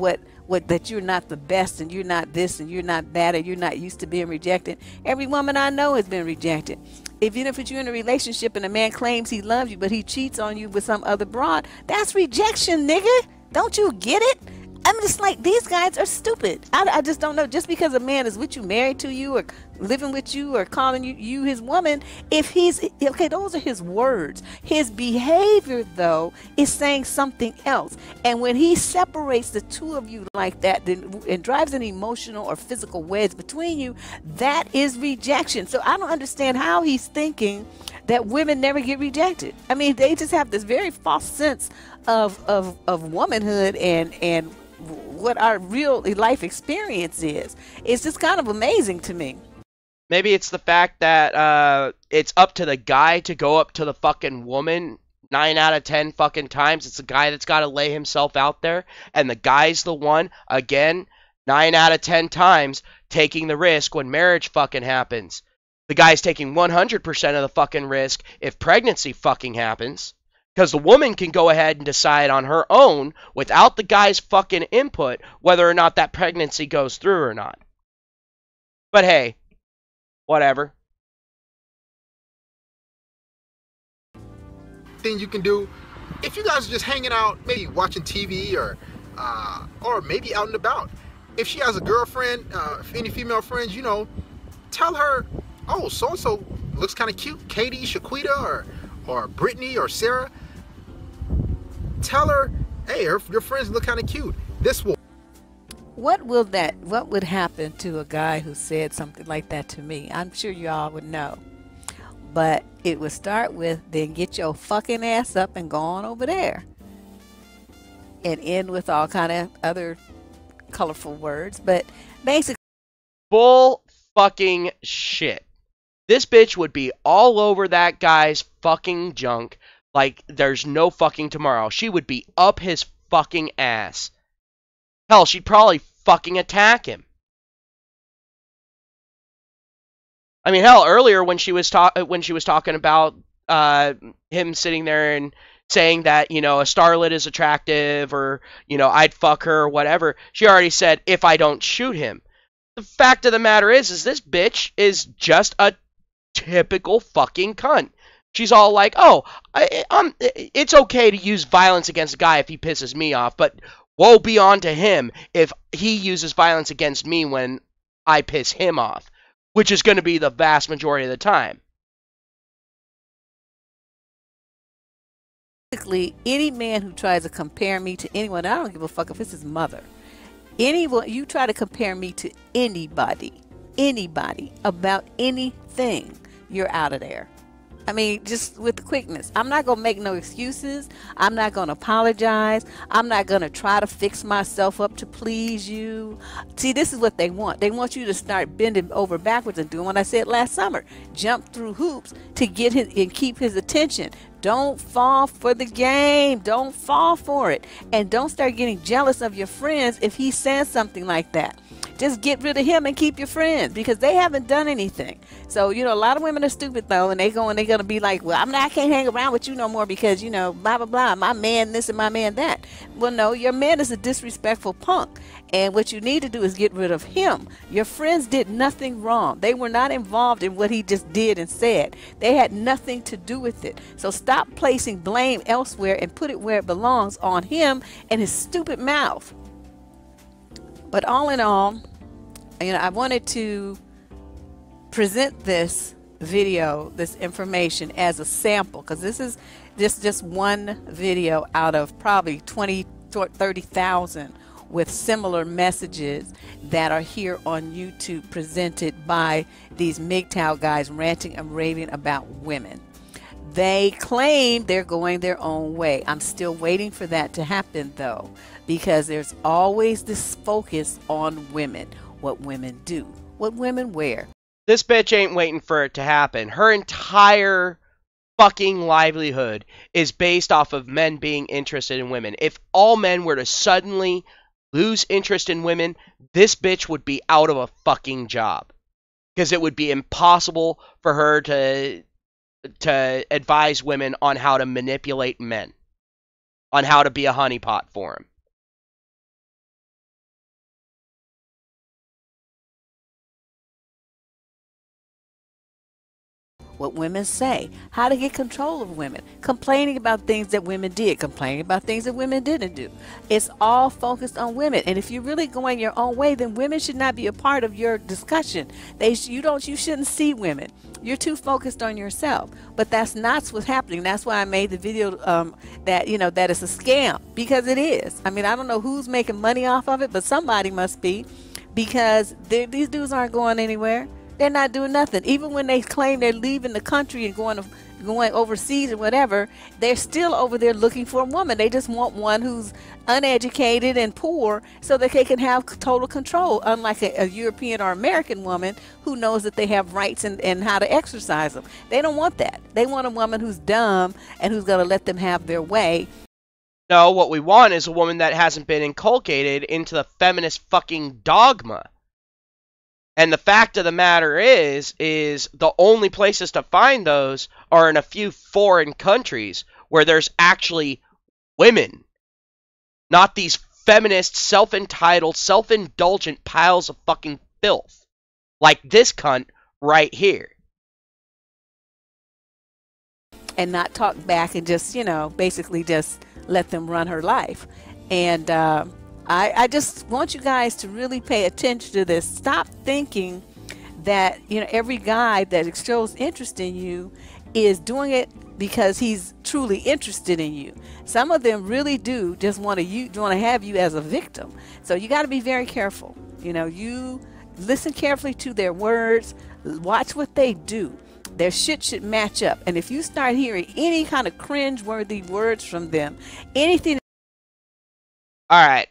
that you're not the best and you're not this and you're not that and you're not used to being rejected. Every woman I know has been rejected. Even if you're in a relationship and a man claims he loves you but he cheats on you with some other broad, that's rejection, nigga. Don't you get it? I'm just like, these guys are stupid. I just don't know. Just because a man is with you, married to you, or living with you, or calling you his woman, if he's, okay, those are his words. His behavior, though, is saying something else. And when he separates the two of you like that and drives an emotional or physical wedge between you, that is rejection. So I don't understand how he's thinking that women never get rejected. I mean, they just have this very false sense of womanhood and what our real life experience is. It's just kind of amazing to me. Maybe it's the fact that it's up to the guy to go up to the fucking woman 9 out of 10 fucking times. It's the guy that's got to lay himself out there, and the guy's the one, again, 9 out of 10 times taking the risk when marriage fucking happens. The guy's taking 100% of the fucking risk if pregnancy fucking happens, because the woman can go ahead and decide on her own without the guy's fucking input whether or not that pregnancy goes through or not. But hey, whatever. Thing you can do if you guys are just hanging out, maybe watching TV or maybe out and about. If she has a girlfriend, any female friends, you know, tell her, oh, so and so looks kind of cute, Katie, Shaquita, or Brittany or Sarah. Tell her, hey, your friends look kind of cute. This will. What would happen to a guy who said something like that to me? I'm sure you all would know. But it would start with, then get your fucking ass up and go on over there. And end with all kind of other colorful words. But basically, bull fucking shit. This bitch would be all over that guy's fucking junk like there's no fucking tomorrow. She would be up his fucking ass. Hell, she'd probably fucking attack him. I mean, hell, earlier when she was talking about him sitting there and saying that, you know, a starlet is attractive, or, you know, I'd fuck her or whatever, she already said, if I don't shoot him. The fact of the matter is this bitch is just a typical fucking cunt. She's all like, oh, it's okay to use violence against a guy if he pisses me off, but woe be unto him if he uses violence against me when I piss him off, which is going to be the vast majority of the time. Basically, any man who tries to compare me to anyone, I don't give a fuck if it's his mother. Anyone, you try to compare me to anybody about anything, you're out of there. I mean, just with quickness. I'm not going to make no excuses. I'm not going to apologize. I'm not going to try to fix myself up to please you. See, this is what they want. They want you to start bending over backwards and doing what I said last summer. Jump through hoops to get his and keep his attention. Don't fall for the game. Don't fall for it. And don't start getting jealous of your friends if he says something like that. Just get rid of him and keep your friends, because they haven't done anything. So, you know, a lot of women are stupid though, and they're going to be like, well, I can't hang around with you no more because, you know, blah, blah, blah, my man this and my man that. Well, no, your man is a disrespectful punk. And what you need to do is get rid of him. Your friends did nothing wrong. They were not involved in what he just did and said. They had nothing to do with it. So stop placing blame elsewhere and put it where it belongs, on him and his stupid mouth. But all in all, you know, I wanted to present this video, this information, as a sample, because this is just one video out of probably 20 or 30,000 with similar messages that are here on YouTube, presented by these MGTOW guys ranting and raving about women. They claim they're going their own way. I'm still waiting for that to happen though, because there's always this focus on women, what women do, what women wear. This bitch ain't waiting for it to happen. Her entire fucking livelihood is based off of men being interested in women. If all men were to suddenly lose interest in women, this bitch would be out of a fucking job, because it would be impossible for her to advise women on how to manipulate men, on how to be a honeypot for them. What women say, how to get control of women, complaining about things that women did, complaining about things that women didn't do. It's all focused on women. And if you're really going your own way, then women should not be a part of your discussion. You shouldn't see women. You're too focused on yourself. But that's not what's happening. That's why I made the video that, you know, that it's a scam, because it is. I mean, I don't know who's making money off of it, but somebody must be, because these dudes aren't going anywhere. They're not doing nothing. Even when they claim they're leaving the country and going going overseas or whatever, they're still over there looking for a woman. They just want one who's uneducated and poor so that they can have total control, unlike a European or American woman who knows that they have rights and how to exercise them. They don't want that. They want a woman who's dumb and who's going to let them have their way. No, what we want is a woman that hasn't been inculcated into the feminist fucking dogma. And the fact of the matter is the only places to find those are in a few foreign countries where there's actually women. Not these feminist, self-entitled, self-indulgent piles of fucking filth. Like this cunt right here. And not talk back and just, basically just let them run her life. And I just want you guys to really pay attention to this. Stop thinking that, every guy that shows interest in you is doing it because he's truly interested in you. Some of them really do just want to have you as a victim. So you got to be very careful. You listen carefully to their words, watch what they do. Their shit should match up. And if you start hearing any kind of cringe-worthy words from them, anything. All right.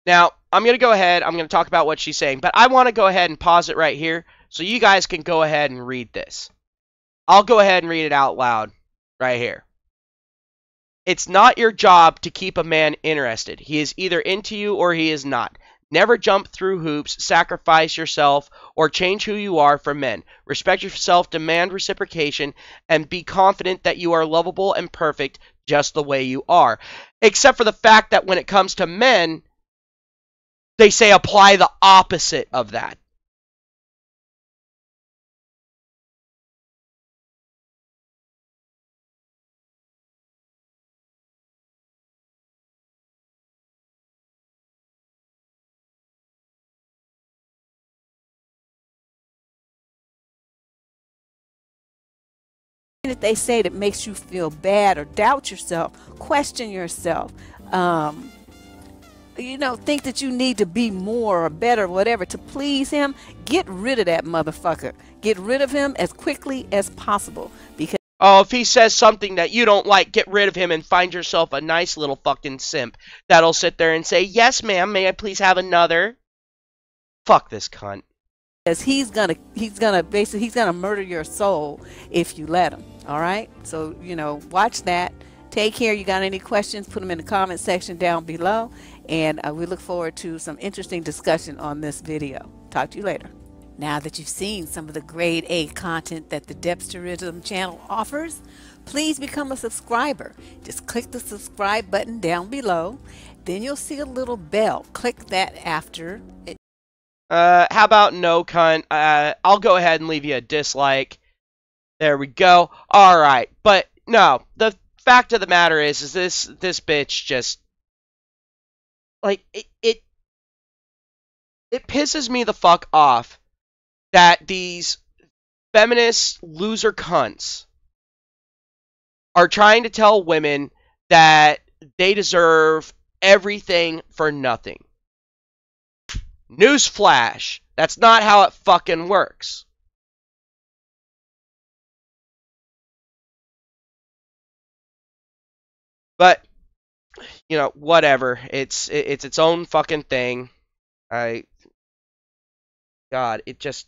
Now, I'm going to go ahead. I'm going to talk about what she's saying. But I want to go ahead and pause it right here so you guys can go ahead and read this. I'll go ahead and read it out loud right here. It's not your job to keep a man interested. He is either into you or he is not. Never jump through hoops, sacrifice yourself, or change who you are for men. Respect yourself, demand reciprocation, and be confident that you are lovable and perfect just the way you are. Except for the fact that when it comes to men, they say apply the opposite of that. That they say that makes you feel bad or doubt yourself, question yourself, think that you need to be more or better, whatever, to please him. Get rid of that motherfucker. Get rid of him as quickly as possible. Because if he says something that you don't like, get rid of him and find yourself a nice little fucking simp that'll sit there and say, yes, ma'am, may I please have another? Fuck this cunt. Because he's gonna murder your soul if you let him. All right, so watch that. Take care. You got any questions, put them in the comment section down below, and we look forward to some interesting discussion on this video. Talk to you later. Now that you've seen some of the grade A content that the Depsterism channel offers, please become a subscriber. Just click the subscribe button down below, then you'll see a little bell. Click that after it. How about no, cunt? I'll go ahead and leave you a dislike. There we go. Alright, but no, the fact of the matter is this bitch just, like, it pisses me the fuck off that these feminist loser cunts are trying to tell women that they deserve everything for nothing. Newsflash, that's not how it fucking works. But, whatever. It's its own fucking thing. God, it just...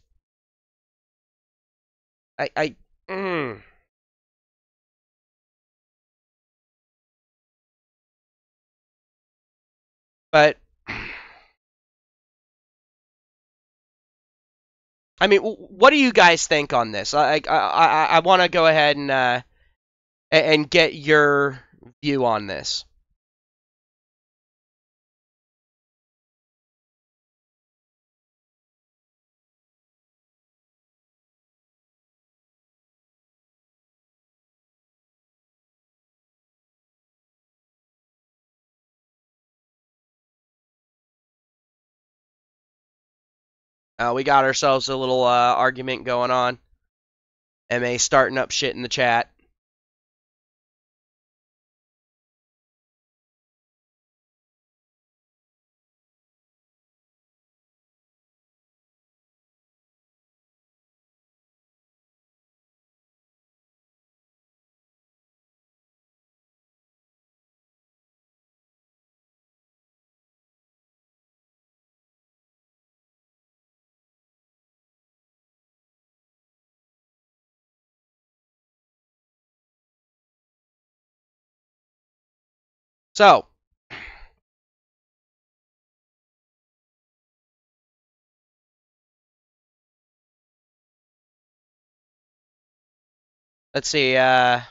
But... I mean, what do you guys think on this? I want to go ahead and get your view on this. We got ourselves a little argument going on. MA starting up shit in the chat. So, let's see. So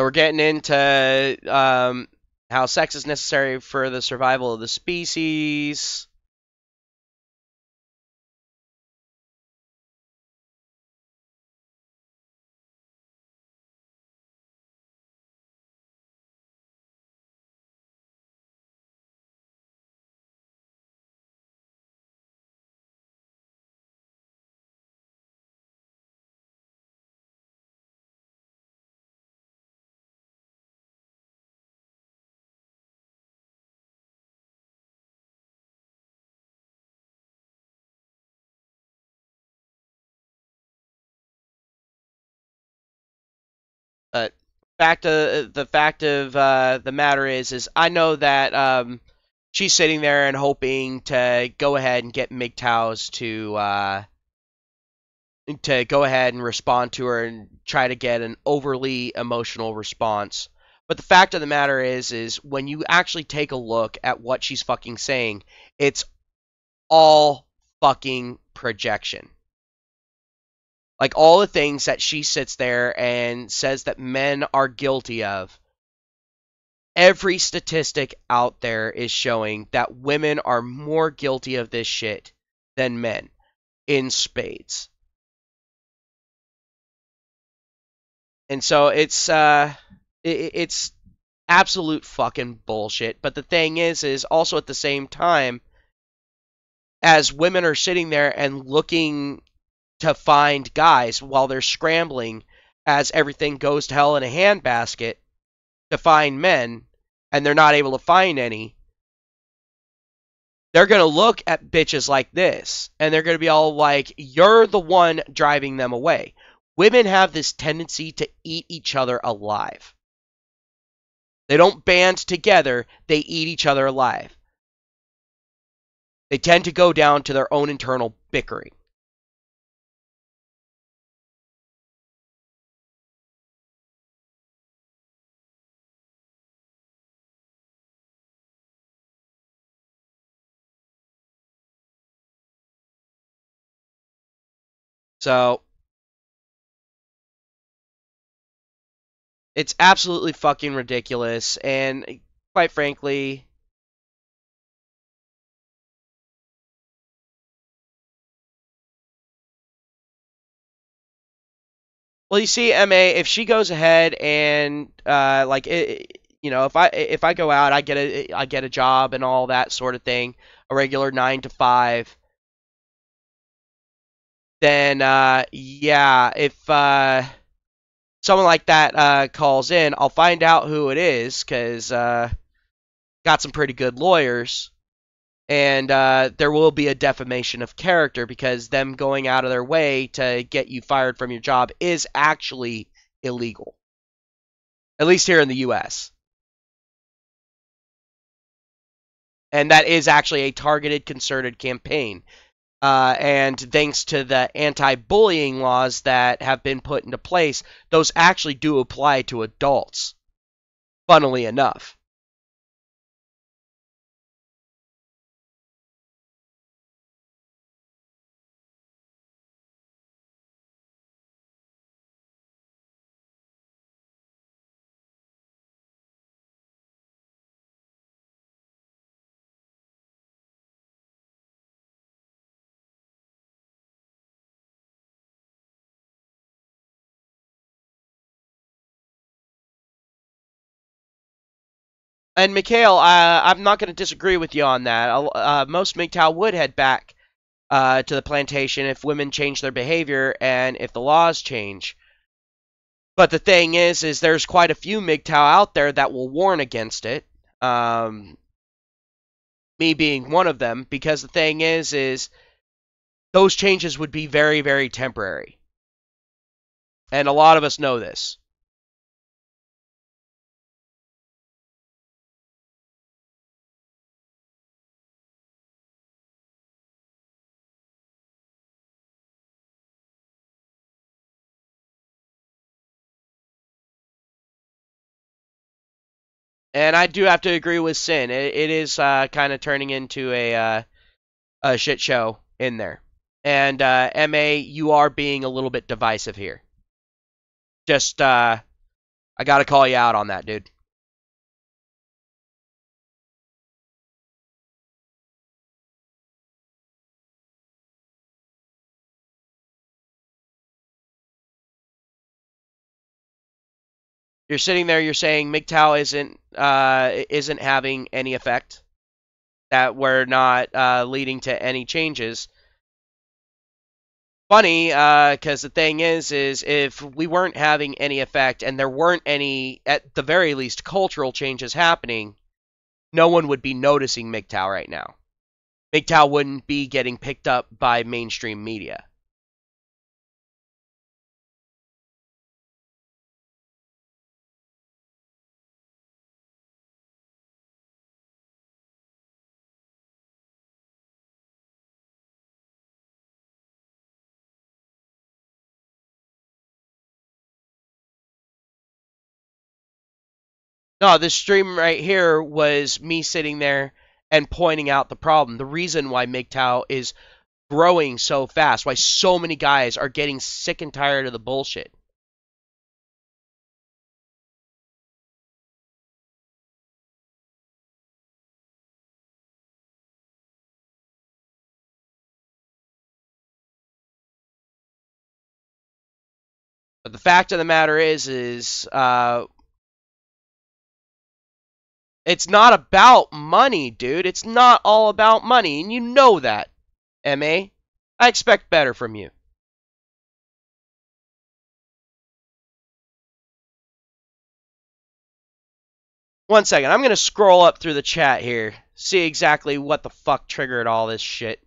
we're getting into how sex is necessary for the survival of the species. But the fact of the matter is I know that she's sitting there and hoping to go ahead and get MGTOWs to go ahead and respond to her and try to get an overly emotional response. But the fact of the matter is when you actually take a look at what she's fucking saying, it's all fucking projection. Like all the things that she sits there and says that men are guilty of, every statistic out there is showing that women are more guilty of this shit than men in spades. And so it's absolute fucking bullshit. But the thing is also at the same time, as women are sitting there and looking to find guys while they're scrambling as everything goes to hell in a handbasket to find men, and they're not able to find any, they're going to look at bitches like this, and they're going to be all like, you're the one driving them away. Women have this tendency to eat each other alive. They don't band together, they eat each other alive. They tend to go down to their own internal bickering. So, it's absolutely fucking ridiculous, and quite frankly, well, you see, MA, if she goes ahead and if I go out, I get a job and all that sort of thing, a regular 9 to 5. Then yeah, if someone like that calls in, I'll find out who it is because got some pretty good lawyers, and there will be a defamation of character because them going out of their way to get you fired from your job is actually illegal, at least here in the U.S. And that is actually a targeted, concerted campaign. And thanks to the anti-bullying laws that have been put into place, those actually do apply to adults, funnily enough. And Mikhail, I'm not going to disagree with you on that. Most MGTOW would head back to the plantation if women change their behavior and if the laws change. But the thing is there's quite a few MGTOW out there that will warn against it. Me being one of them, because the thing is those changes would be very, very temporary. And a lot of us know this. And I do have to agree with Sin. It is kind of turning into a shit show in there. And MA, you are being a little bit divisive here. Just, I gotta call you out on that, dude. You're sitting there, you're saying MGTOW isn't having any effect, that we're not leading to any changes. Funny, because the thing is if we weren't having any effect and there weren't any, at the very least, cultural changes happening, no one would be noticing MGTOW right now. MGTOW wouldn't be getting picked up by mainstream media. No, this stream right here was me sitting there and pointing out the problem. The reason why MGTOW is growing so fast, why so many guys are getting sick and tired of the bullshit. But the fact of the matter is it's not about money, dude. It's not all about money, and you know that, MA. I expect better from you. One second, I'm gonna scroll up through the chat here, see exactly what the fuck triggered all this shit.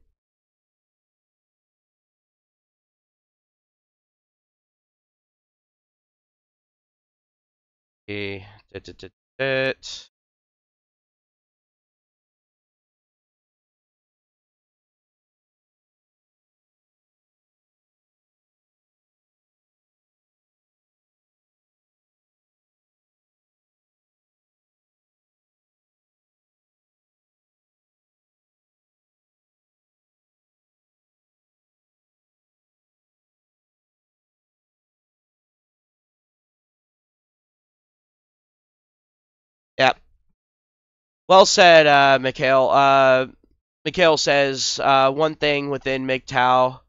Okay. Yep. Well said, Mikhail. Mikhail says one thing within MGTOW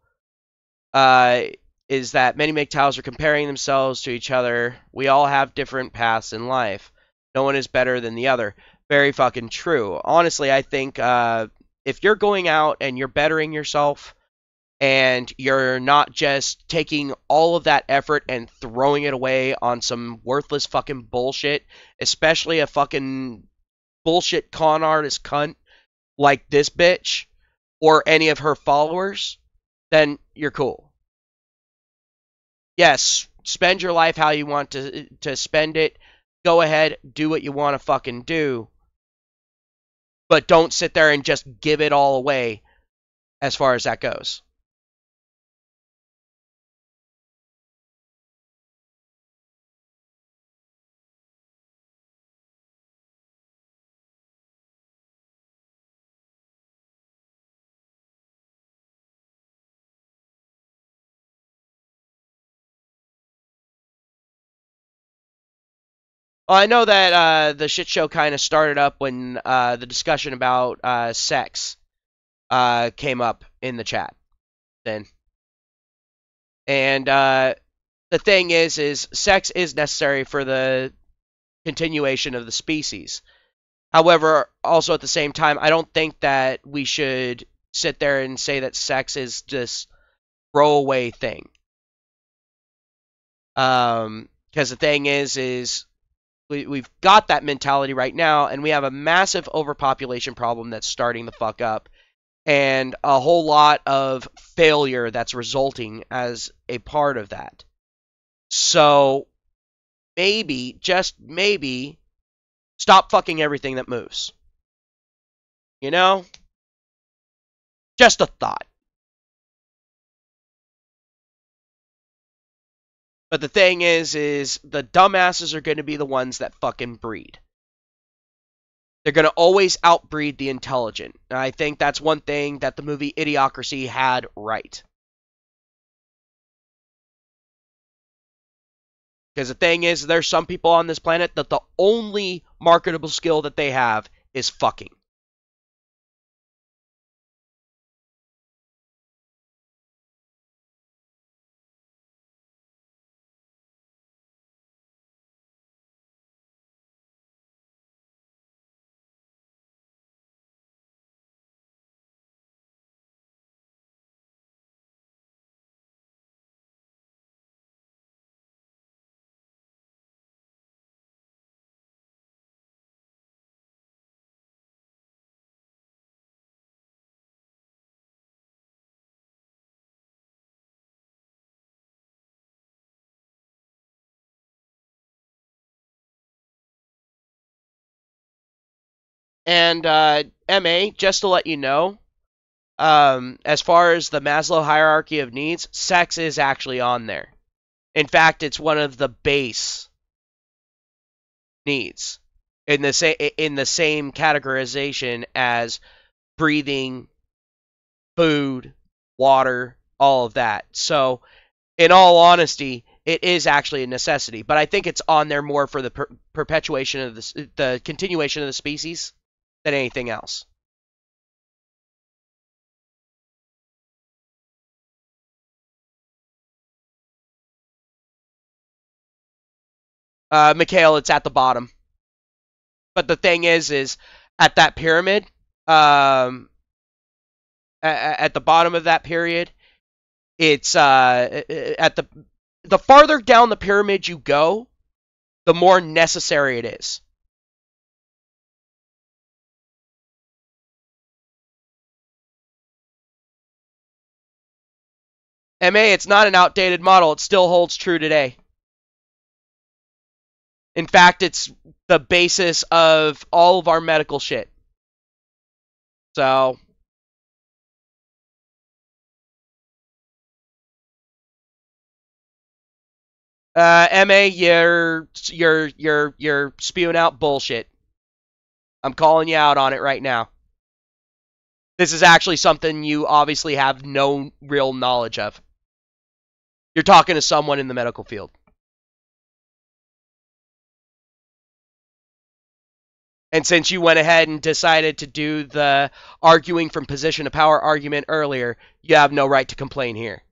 uh, is that many MGTOWs are comparing themselves to each other. We all have different paths in life. No one is better than the other. Very fucking true. Honestly, I think if you're going out and you're bettering yourself and you're not just taking all of that effort and throwing it away on some worthless fucking bullshit, especially a fucking bullshit con artist cunt like this bitch or any of her followers, then you're cool. Yes, spend your life how you want to spend it. Go ahead, do what you want to fucking do. But don't sit there and just give it all away as far as that goes. Well, I know that the shit show kind of started up when the discussion about sex came up in the chat. Then, and the thing is sex is necessary for the continuation of the species. However, also at the same time, I don't think that we should sit there and say that sex is this throwaway thing. Because the thing is we've got that mentality right now, and we have a massive overpopulation problem that's starting the fuck up, and a whole lot of failure that's resulting as a part of that. So maybe, just maybe, stop fucking everything that moves. You know? Just a thought. But the thing is the dumbasses are going to be the ones that fucking breed. They're going to always outbreed the intelligent. And I think that's one thing that the movie Idiocracy had right. Because the thing is, there's some people on this planet that the only marketable skill that they have is fucking. And MA, just to let you know, as far as the Maslow hierarchy of needs, sex is actually on there. In fact, it's one of the base needs in the same categorization as breathing, food, water, all of that. So, in all honesty, it is actually a necessity. But I think it's on there more for the perpetuation of the continuation of the species than anything else. Mikhail, it's at the bottom. But the thing is at that pyramid, at the bottom of that period, it's at the farther down the pyramid you go, the more necessary it is. MA, it's not an outdated model. It still holds true today. In fact, it's the basis of all of our medical shit. So, MA, you're spewing out bullshit. I'm calling you out on it right now. This is actually something you obviously have no real knowledge of. You're talking to someone in the medical field. And since you went ahead and decided to do the arguing from position of power argument earlier, you have no right to complain here.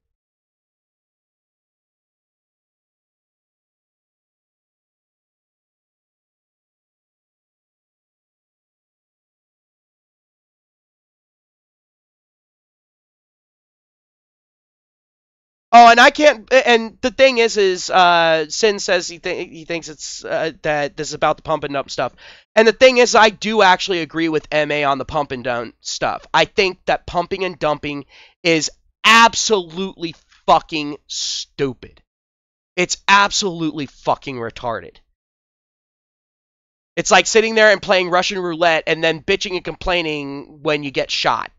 Oh, and I can't. And the thing is Sin says he thinks it's that this is about the pump and dump stuff. And the thing is, I do actually agree with MA on the pump and dump stuff. I think that pumping and dumping is absolutely fucking stupid. It's absolutely fucking retarded. It's like sitting there and playing Russian roulette and then bitching and complaining when you get shot.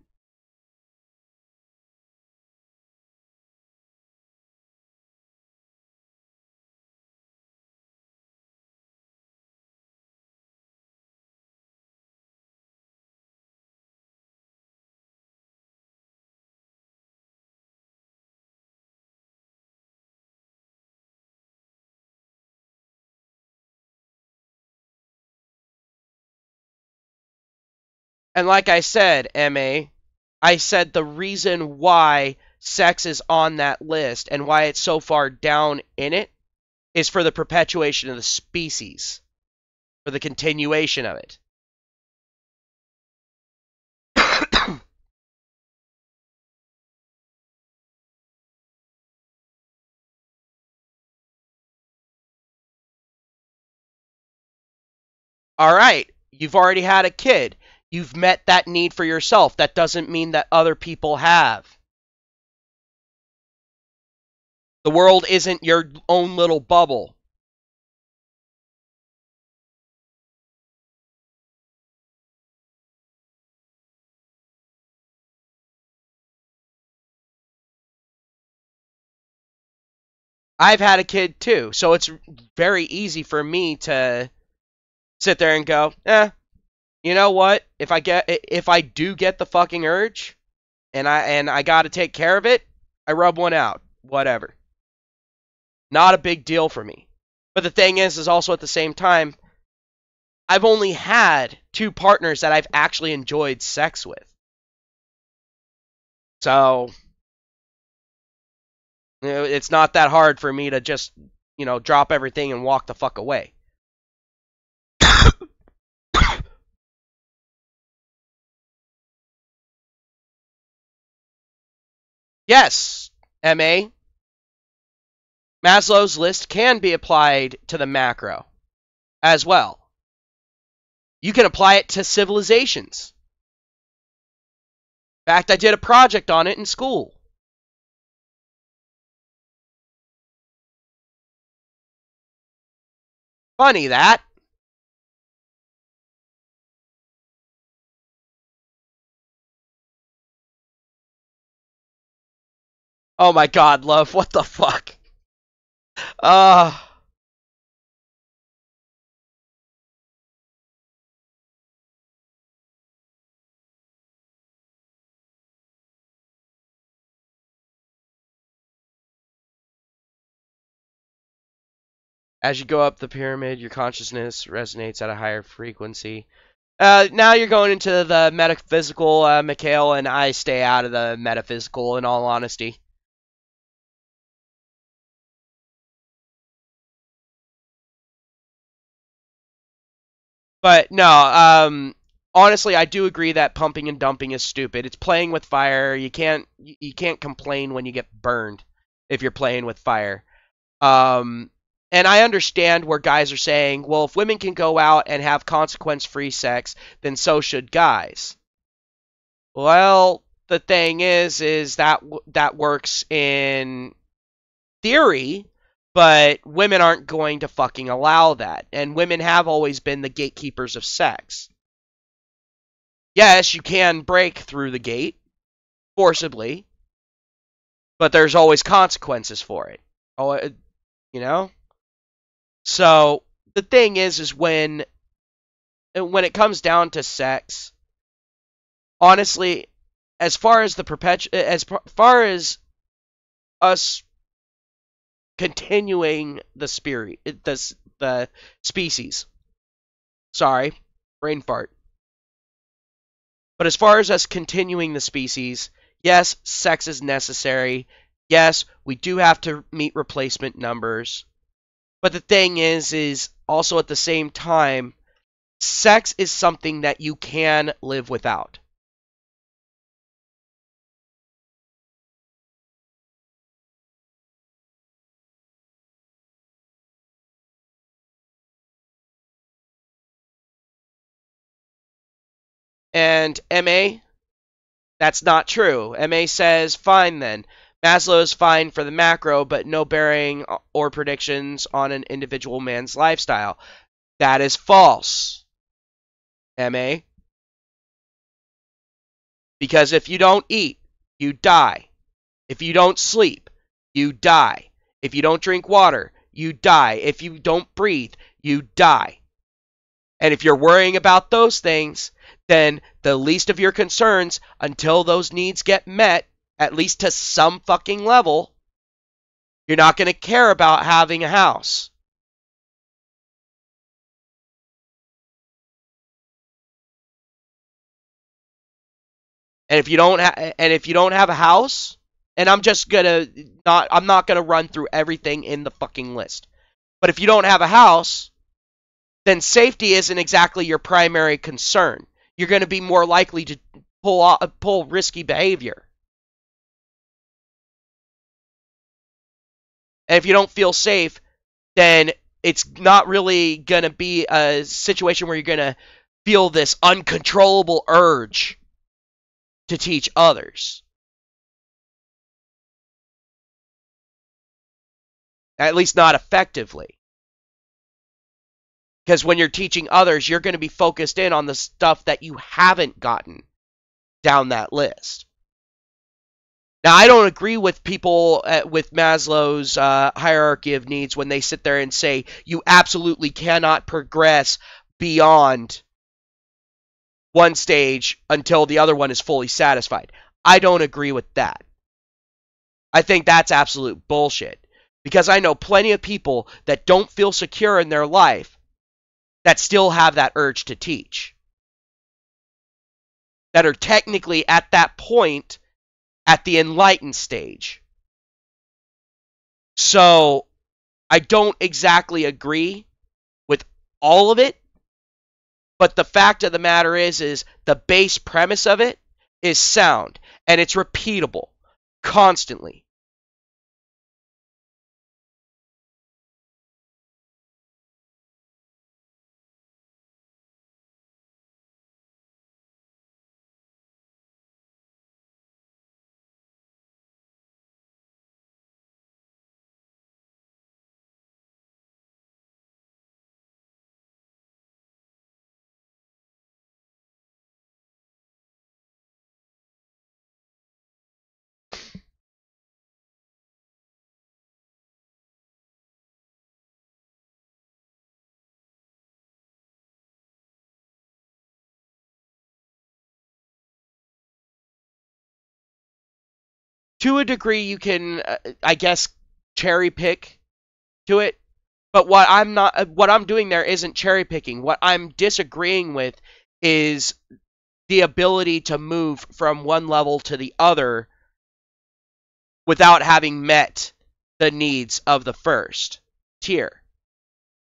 And like I said, MA, I said the reason why sex is on that list and why it's so far down in it is for the perpetuation of the species, for the continuation of it. All right, you've already had a kid. You've met that need for yourself. That doesn't mean that other people have. The world isn't your own little bubble. I've had a kid too, so it's very easy for me to sit there and go, you know what? If I do get the fucking urge, and I got to take care of it, I rub one out. Whatever. Not a big deal for me. But the thing is also at the same time, I've only had 2 partners that I've actually enjoyed sex with. So, it's not that hard for me to just, drop everything and walk the fuck away. Yes, MA. Maslow's list can be applied to the macro as well. You can apply it to civilizations. In fact, I did a project on it in school. Funny that. Oh my god, love, what the fuck? As you go up the pyramid, your consciousness resonates at a higher frequency. Now you're going into the metaphysical, Mikhail, and I stay out of the metaphysical, in all honesty. But no, honestly, I do agree that pumping and dumping is stupid. It's playing with fire. You can't complain when you get burned if you're playing with fire. And I understand where guys are saying, well, if women can go out and have consequence-free sex, then so should guys. Well, the thing is that works in theory, but women aren't going to fucking allow that. And women have always been the gatekeepers of sex. Yes, you can break through the gate, forcibly, but there's always consequences for it. Oh, you know? So, the thing is when it comes down to sex, honestly, as far as us continuing the species. Sorry, brain fart. But as far as us continuing the species, yes, sex is necessary. Yes, we do have to meet replacement numbers. But the thing is also at the same time, sex is something that you can live without. And MA, that's not true. MA says, fine then. Maslow is fine for the macro, but no bearing or predictions on an individual man's lifestyle. That is false, MA. Because if you don't eat, you die. If you don't sleep, you die. If you don't drink water, you die. If you don't breathe, you die. And if you're worrying about those things, then the least of your concerns until those needs get met, at least to some fucking level, you're not going to care about having a house. And if you don't have a house, and I'm not going to run through everything in the fucking list. But if you don't have a house, then safety isn't exactly your primary concern. You're going to be more likely to pull risky behavior. And if you don't feel safe, then it's not really going to be a situation where you're going to feel this uncontrollable urge to teach others. At least not effectively. Because when you're teaching others, you're going to be focused in on the stuff that you haven't gotten down that list. Now, I don't agree with people with Maslow's hierarchy of needs when they sit there and say you absolutely cannot progress beyond one stage until the other one is fully satisfied. I don't agree with that. I think that's absolute bullshit. Because I know plenty of people that don't feel secure in their life that still have that urge to teach. That are technically at that point at the enlightened stage. So, I don't exactly agree with all of it, but the fact of the matter is the base premise of it is sound, and it's repeatable, constantly. To a degree, you can, I guess, cherry pick to it. But what I'm doing there isn't cherry picking. What I'm disagreeing with is the ability to move from one level to the other without having met the needs of the first tier.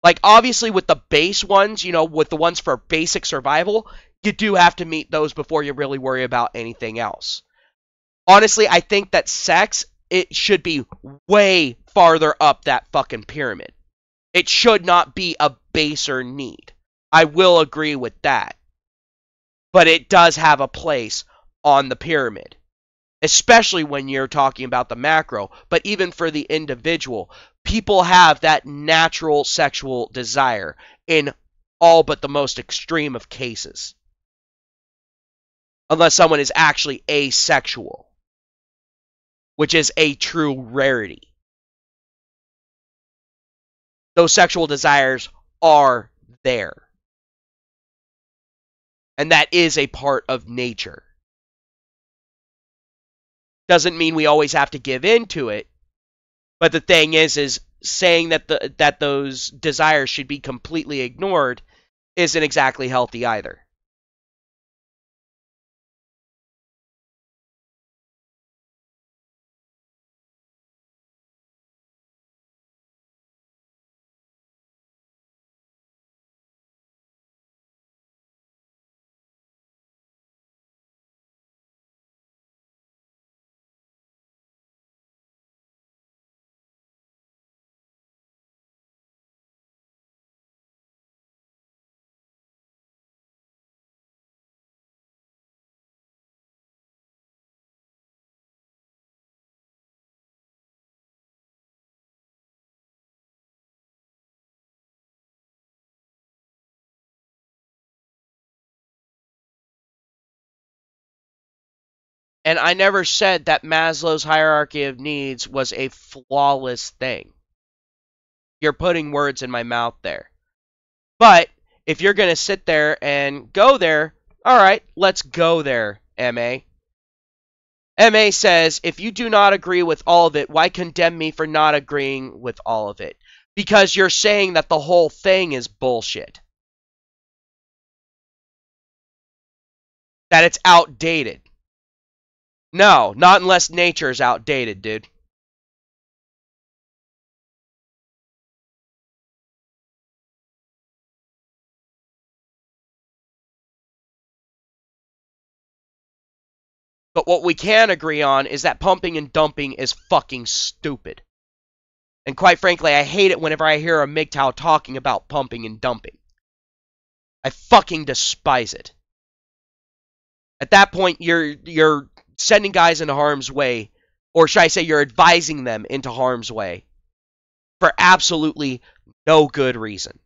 Like, obviously, with the base ones, with the ones for basic survival, you do have to meet those before you really worry about anything else. Honestly, I think that sex, it should be way farther up that fucking pyramid. It should not be a baser need. I will agree with that. But it does have a place on the pyramid. Especially when you're talking about the macro. But even for the individual, people have that natural sexual desire in all but the most extreme of cases. Unless someone is actually asexual, which is a true rarity. Those sexual desires are there. And that is a part of nature. Doesn't mean we always have to give in to it. But the thing is saying that those desires should be completely ignored isn't exactly healthy either. And I never said that Maslow's hierarchy of needs was a flawless thing. You're putting words in my mouth there. But if you're going to sit there and go there, all right, let's go there, MA. MA says, if you do not agree with all of it, why condemn me for not agreeing with all of it? Because you're saying that the whole thing is bullshit. That it's outdated. No, not unless nature's outdated, dude. But what we can agree on is that pumping and dumping is fucking stupid. And quite frankly, I hate it whenever I hear a MGTOW talking about pumping and dumping. I fucking despise it. At that point, you're sending guys into harm's way, or should I say you're advising them into harm's way, for absolutely no good reason.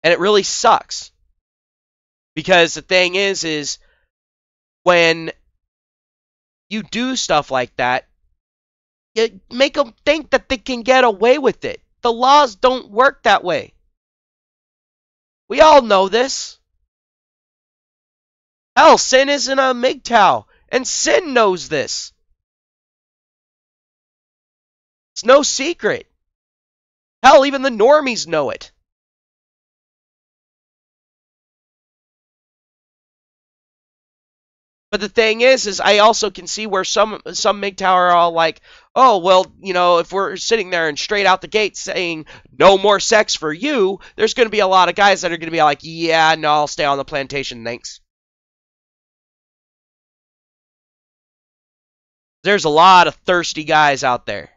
And it really sucks. Because the thing is when you do stuff like that, you make them think that they can get away with it. the laws don't work that way. We all know this. Hell, Sin isn't a MGTOW, and Sin knows this. It's no secret. Hell, even the normies know it. But the thing is I also can see where some MGTOW are all like, oh, well, you know, if we're sitting there and straight out the gate saying no more sex for you, there's going to be a lot of guys that are going to be like, yeah, no, I'll stay on the plantation, thanks. There's a lot of thirsty guys out there.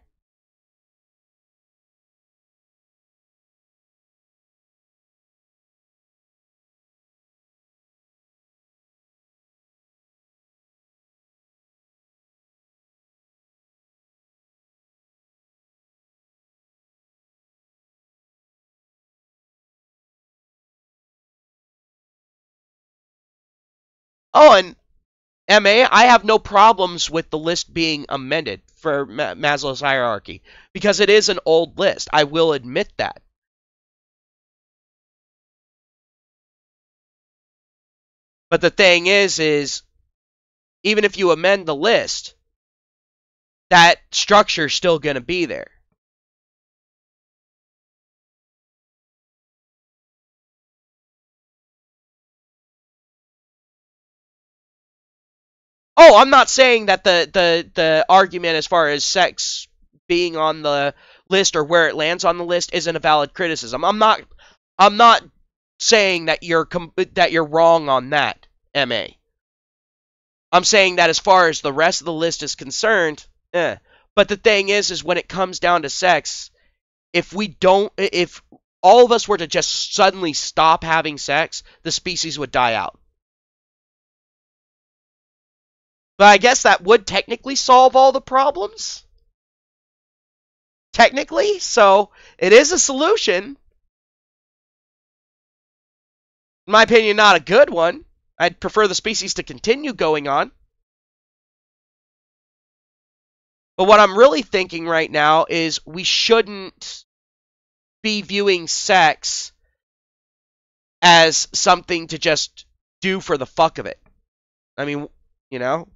Oh, and MA, I have no problems with the list being amended for Maslow's hierarchy, because it is an old list. I will admit that. But the thing is even if you amend the list, that structure's still going to be there. Oh, I'm not saying that the argument as far as sex being on the list or where it lands on the list isn't a valid criticism. I'm not saying that you're wrong on that, MA. I'm saying that as far as the rest of the list is concerned, But the thing is when it comes down to sex, if all of us were to just suddenly stop having sex, the species would die out. But I guess that would technically solve all the problems. Technically, so it is a solution. In my opinion, not a good one. I'd prefer the species to continue going on. But what I'm really thinking right now is we shouldn't be viewing sex as something to just do for the fuck of it. I mean, you know?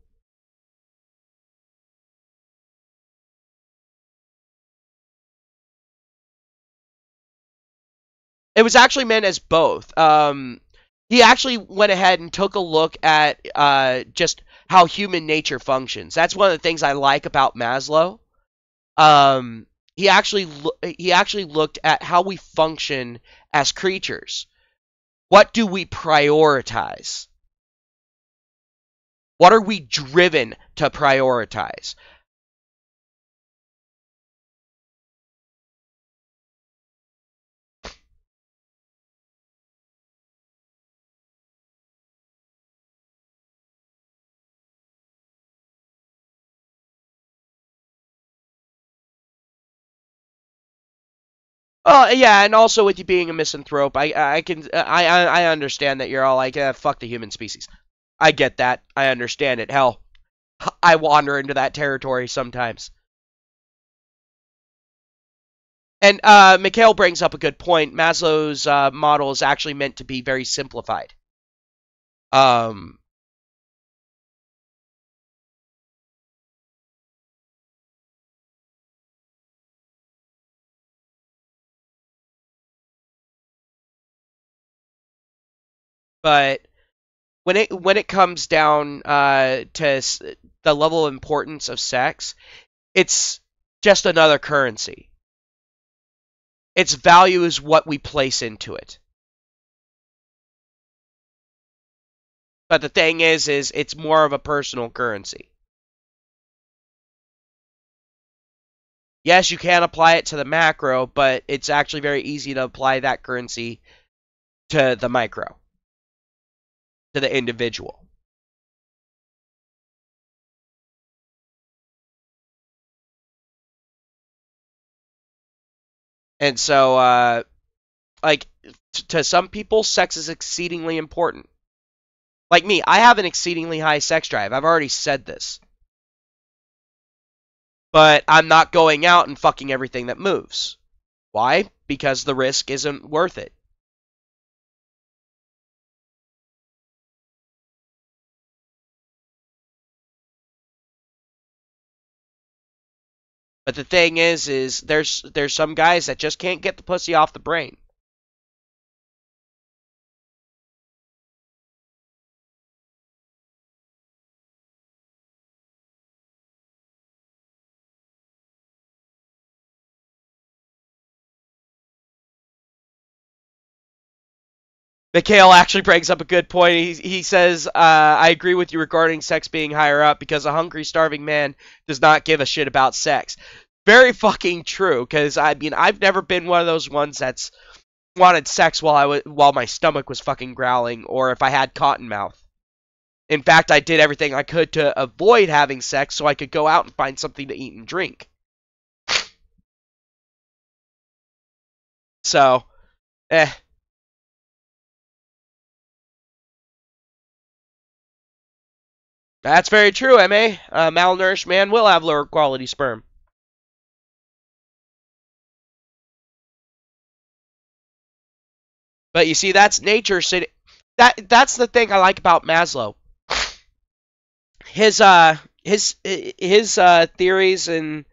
It was actually meant as both. He actually went ahead and took a look at just how human nature functions. That's one of the things I like about Maslow. He actually looked at how we function as creatures. What do we prioritize? What are we driven to prioritize? Oh yeah, and also with you being a misanthrope, I understand that you're all like, fuck the human species. I get that. I understand it. Hell, I wander into that territory sometimes. And Mikhail brings up a good point. Maslow's model is actually meant to be very simplified. But when it comes down to the level of importance of sex, it's just another currency. Its value is what we place into it. But the thing is it's more of a personal currency. Yes, you can apply it to the macro, but it's actually very easy to apply that currency to the micro, to the individual. And so, like, to some people, sex is exceedingly important. Like me, I have an exceedingly high sex drive. I've already said this. But I'm not going out and fucking everything that moves. Why? Because the risk isn't worth it. But the thing is there's some guys that just can't get the pussy off the brain. Mikhail actually brings up a good point. He says, I agree with you regarding sex being higher up because a hungry, starving man does not give a shit about sex. Very fucking true, because, I mean, I've never been one of those ones that's wanted sex while my stomach was fucking growling, or if I had cotton mouth. In fact, I did everything I could to avoid having sex so I could go out and find something to eat and drink. So, eh. That's very true, MA. A malnourished man will have lower quality sperm. But you see, that's nature sitting. That's the thing I like about Maslow. His theories and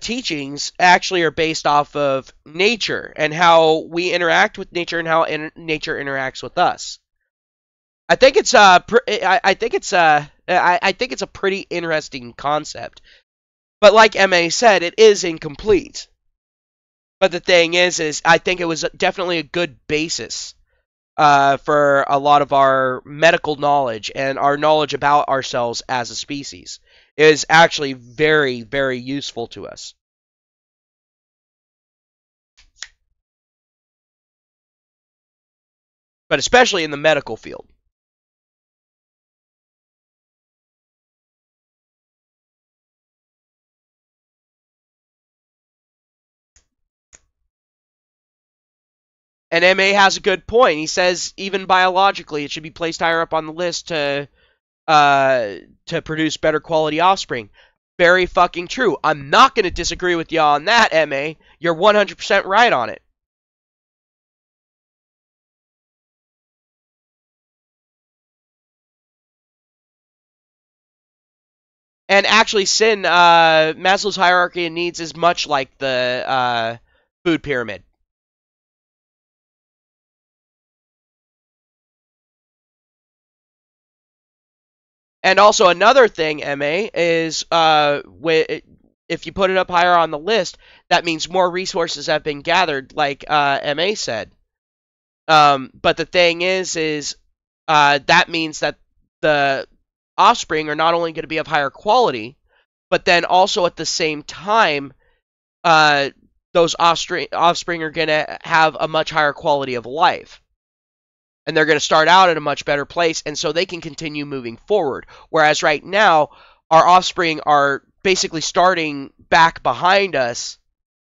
teachings actually are based off of nature and how we interact with nature and how nature interacts with us. I think it's I think it's I think it's a pretty interesting concept. But like MA said, it is incomplete. But the thing is I think it was definitely a good basis for a lot of our medical knowledge and our knowledge about ourselves as a species. It is actually very, very useful to us. But especially in the medical field. And MA has a good point. He says even biologically, it should be placed higher up on the list to produce better quality offspring. Very fucking true. I'm not going to disagree with you on that, MA. You're 100% right on it. And actually, Maslow's hierarchy of needs is much like the food pyramid. And also another thing, MA, is if you put it up higher on the list, that means more resources have been gathered, like MA said. But the thing is that means that the offspring are not only going to be of higher quality, but then also at the same time, uh, those offspring are going to have a much higher quality of life. And they're going to start out at a much better place, and so they can continue moving forward. Whereas right now, our offspring are basically starting back behind us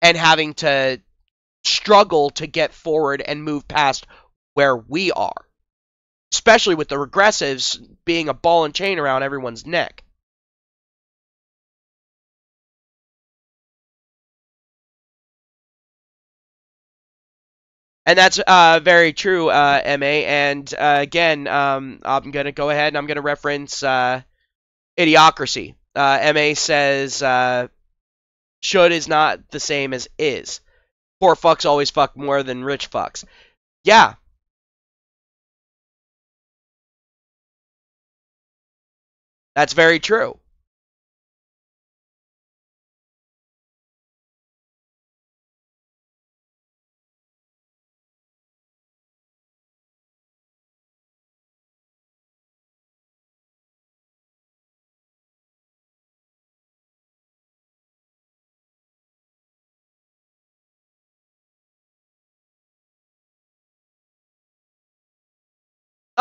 and having to struggle to get forward and move past where we are. Especially with the regressives being a ball and chain around everyone's neck. And that's very true, MA. And again, I'm going to go ahead and I'm going to reference Idiocracy. MA says should is not the same as is. Poor fucks always fuck more than rich fucks. Yeah. That's very true.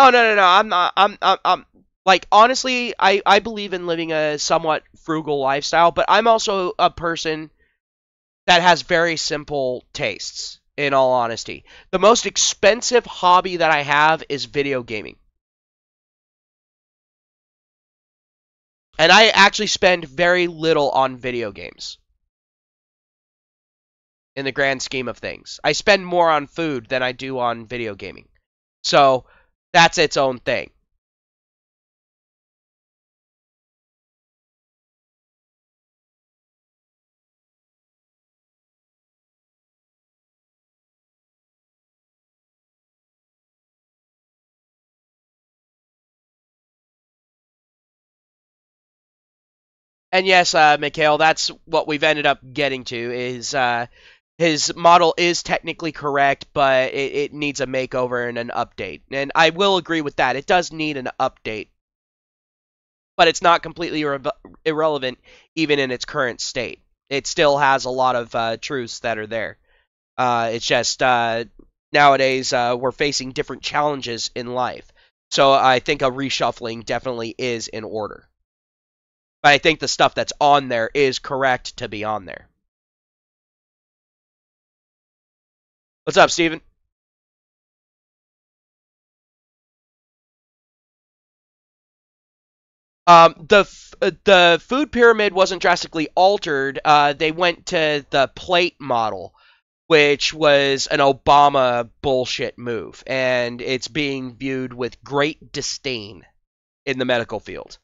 Oh no. I'm like honestly, I believe in living a somewhat frugal lifestyle, but I'm also a person that has very simple tastes, in all honesty. The most expensive hobby that I have is video gaming. And I actually spend very little on video games. in the grand scheme of things. I spend more on food than I do on video gaming. So that's its own thing. And yes, Mikhail, that's what we've ended up getting to is his model is technically correct, but it needs a makeover and an update. And I will agree with that. It does need an update, but it's not completely irrelevant even in its current state. It still has a lot of truths that are there. It's just nowadays we're facing different challenges in life. So I think a reshuffling definitely is in order. But I think the stuff that's on there is correct to be on there. What's up, Steven? The food pyramid wasn't drastically altered. They went to the plate model, which was an Obama bullshit move, and it's being viewed with great disdain in the medical field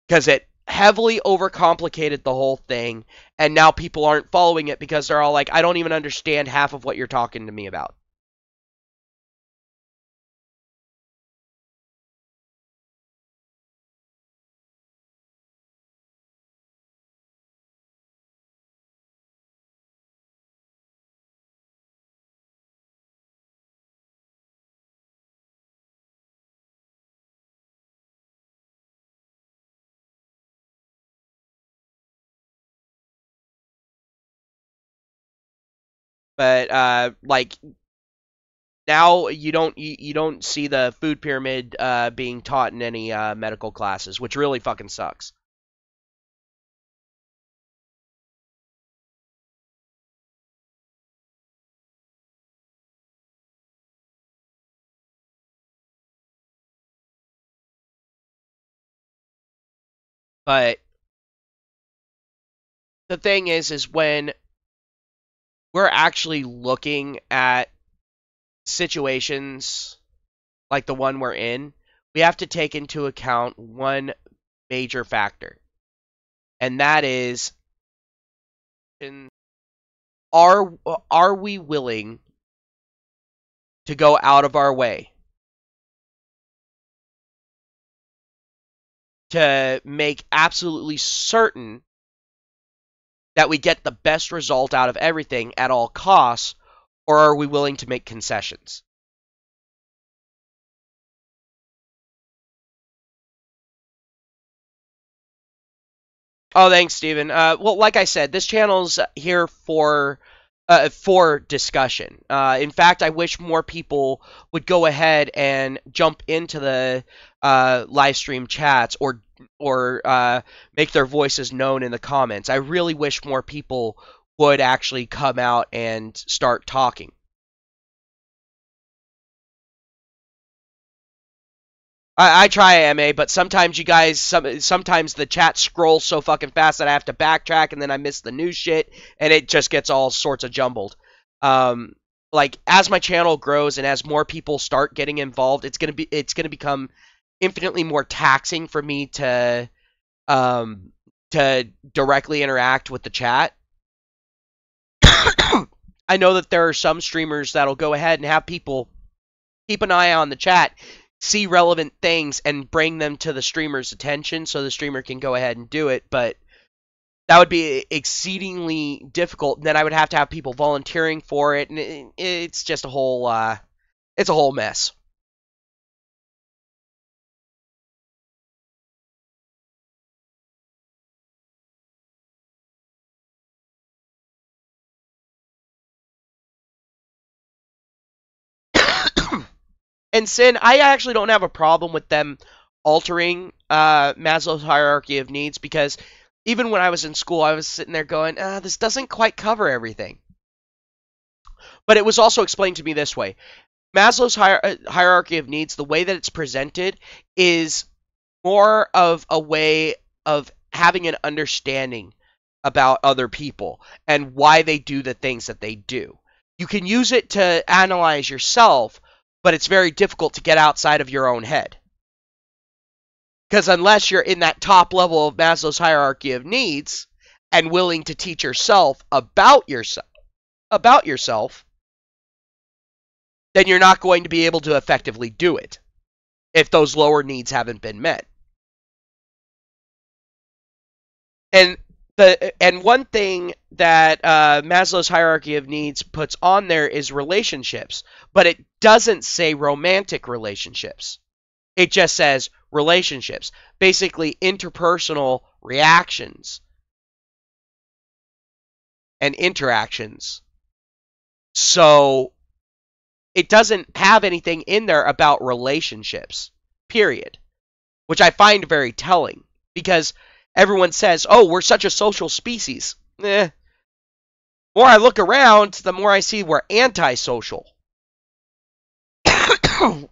because it heavily overcomplicated the whole thing, and now people aren't following it because they're all like, I don't even understand half of what you're talking to me about. But like now you don't see the food pyramid being taught in any medical classes, which really fucking sucks. But the thing is when we're actually looking at situations like the one we're in, we have to take into account one major factor, and that is, are are we willing to go out of our way to make absolutely certain that we get the best result out of everything at all costs, or are we willing to make concessions? Oh, thanks, Steven. Well, like I said, this channel's here for discussion. In fact, I wish more people would go ahead and jump into the live stream chats or make their voices known in the comments. I really wish more people would actually come out and start talking. I try, MA, but sometimes you guys, sometimes the chat scrolls so fucking fast that I have to backtrack, and then I miss the new shit, and it just gets all sorts of jumbled. Um, like as my channel grows and as more people start getting involved, it's gonna become infinitely more taxing for me um to directly interact with the chat. I know that there are some streamers that'll go ahead and have people keep an eye on the chat, see relevant things, and bring them to the streamer's attention so the streamer can go ahead and do it, but that would be exceedingly difficult. And then I would have to have people volunteering for it, and it's just it's a whole mess. And Sin, I actually don't have a problem with them altering Maslow's hierarchy of needs, because even when I was in school, I was sitting there going, this doesn't quite cover everything. But it was also explained to me this way. Maslow's hierarchy of needs, the way that it's presented, is more of a way of having an understanding about other people and why they do the things that they do. You can use it to analyze yourself, but it's very difficult to get outside of your own head. Because unless you're in that top level of Maslow's hierarchy of needs and willing to teach yourself, then you're not going to be able to effectively do it if those lower needs haven't been met. And one thing that Maslow's hierarchy of needs puts on there is relationships, but it doesn't say romantic relationships. It just says relationships, basically interpersonal reactions and interactions. So it doesn't have anything in there about relationships, period, which I find very telling, because everyone says, oh, we're such a social species. The more I look around, the more I see we're antisocial.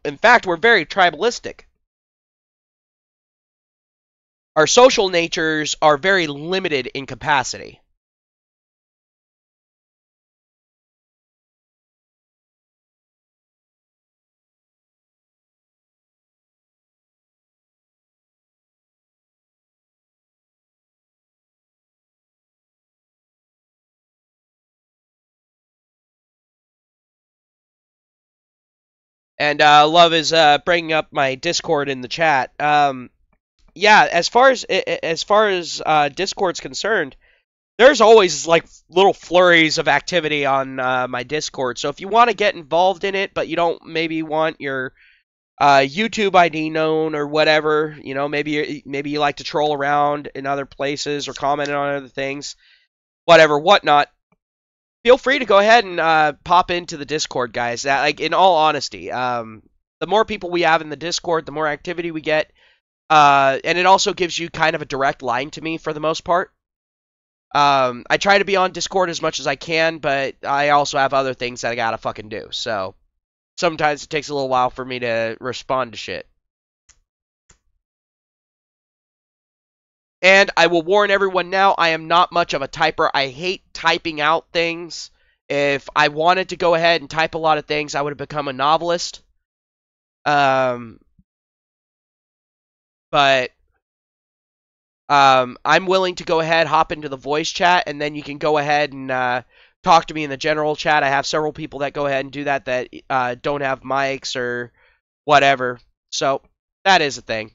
In fact, we're very tribalistic. Our social natures are very limited in capacity. And Love is bringing up my Discord in the chat. Yeah, as far as Discord's concerned, there's always like little flurries of activity on my Discord. So if you want to get involved in it, but you don't maybe want your YouTube ID known or whatever, you know, maybe you like to troll around in other places or comment on other things, whatnot. Feel free to go ahead and pop into the Discord, guys. Like, in all honesty, the more people we have in the Discord, the more activity we get, and it also gives you kind of a direct line to me for the most part. I try to be on Discord as much as I can, but I also have other things that I gotta fucking do. So sometimes it takes a little while for me to respond to shit. And I will warn everyone now, I am not much of a typer. I hate typing out things. If I wanted to go ahead and type a lot of things, I would have become a novelist. But I'm willing to go ahead, hop into the voice chat, and then you can go ahead and talk to me in the general chat. I have several people that go ahead and do that don't have mics or whatever. So that is a thing.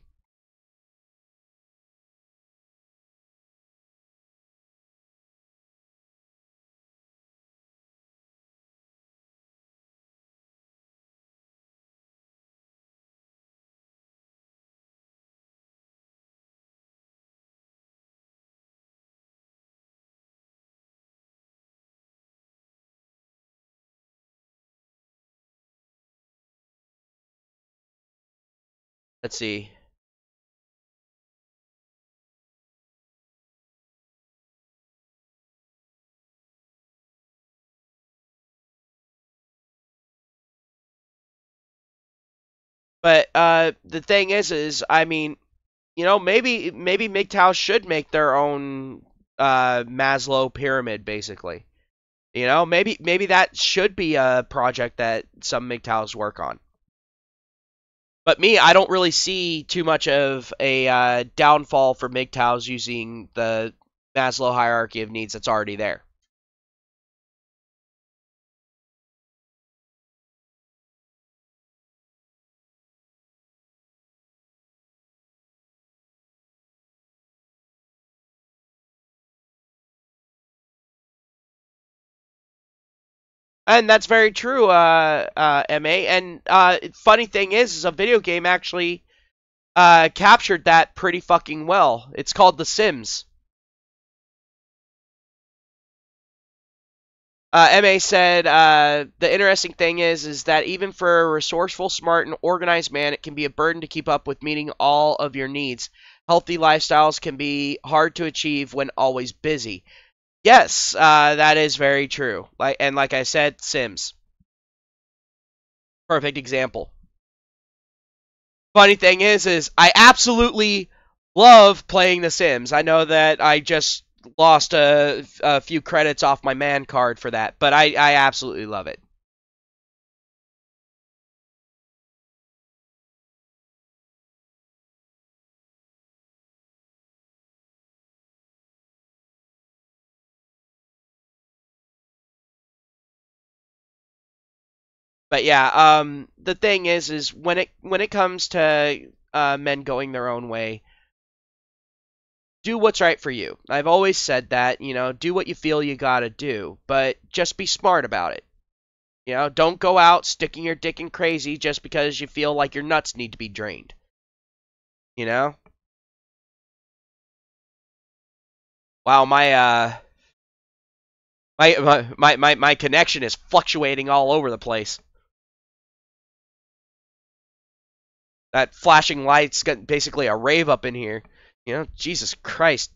Let's see. But the thing is I mean, you know, maybe MGTOW should make their own Maslow pyramid, basically. You know, maybe that should be a project that some MGTOWs work on. But me, I don't really see too much of a downfall for MGTOWs using the Maslow hierarchy of needs that's already there. And that's very true, MA. And funny thing is a video game actually captured that pretty fucking well. It's called The Sims. MA said, the interesting thing is that even for a resourceful, smart, and organized man, it can be a burden to keep up with meeting all of your needs. Healthy lifestyles can be hard to achieve when always busy. Yes, that is very true. Like I said, Sims. Perfect example. Funny thing is I absolutely love playing The Sims. I know that I just lost a few credits off my man card for that, but I absolutely love it. But yeah, the thing is when it comes to men going their own way, do what's right for you. I've always said that, do what you feel you gotta do, but just be smart about it. Don't go out sticking your dick in crazy just because you feel like your nuts need to be drained. You know? Wow, my connection is fluctuating all over the place. That flashing light's got basically a rave up in here. Jesus Christ.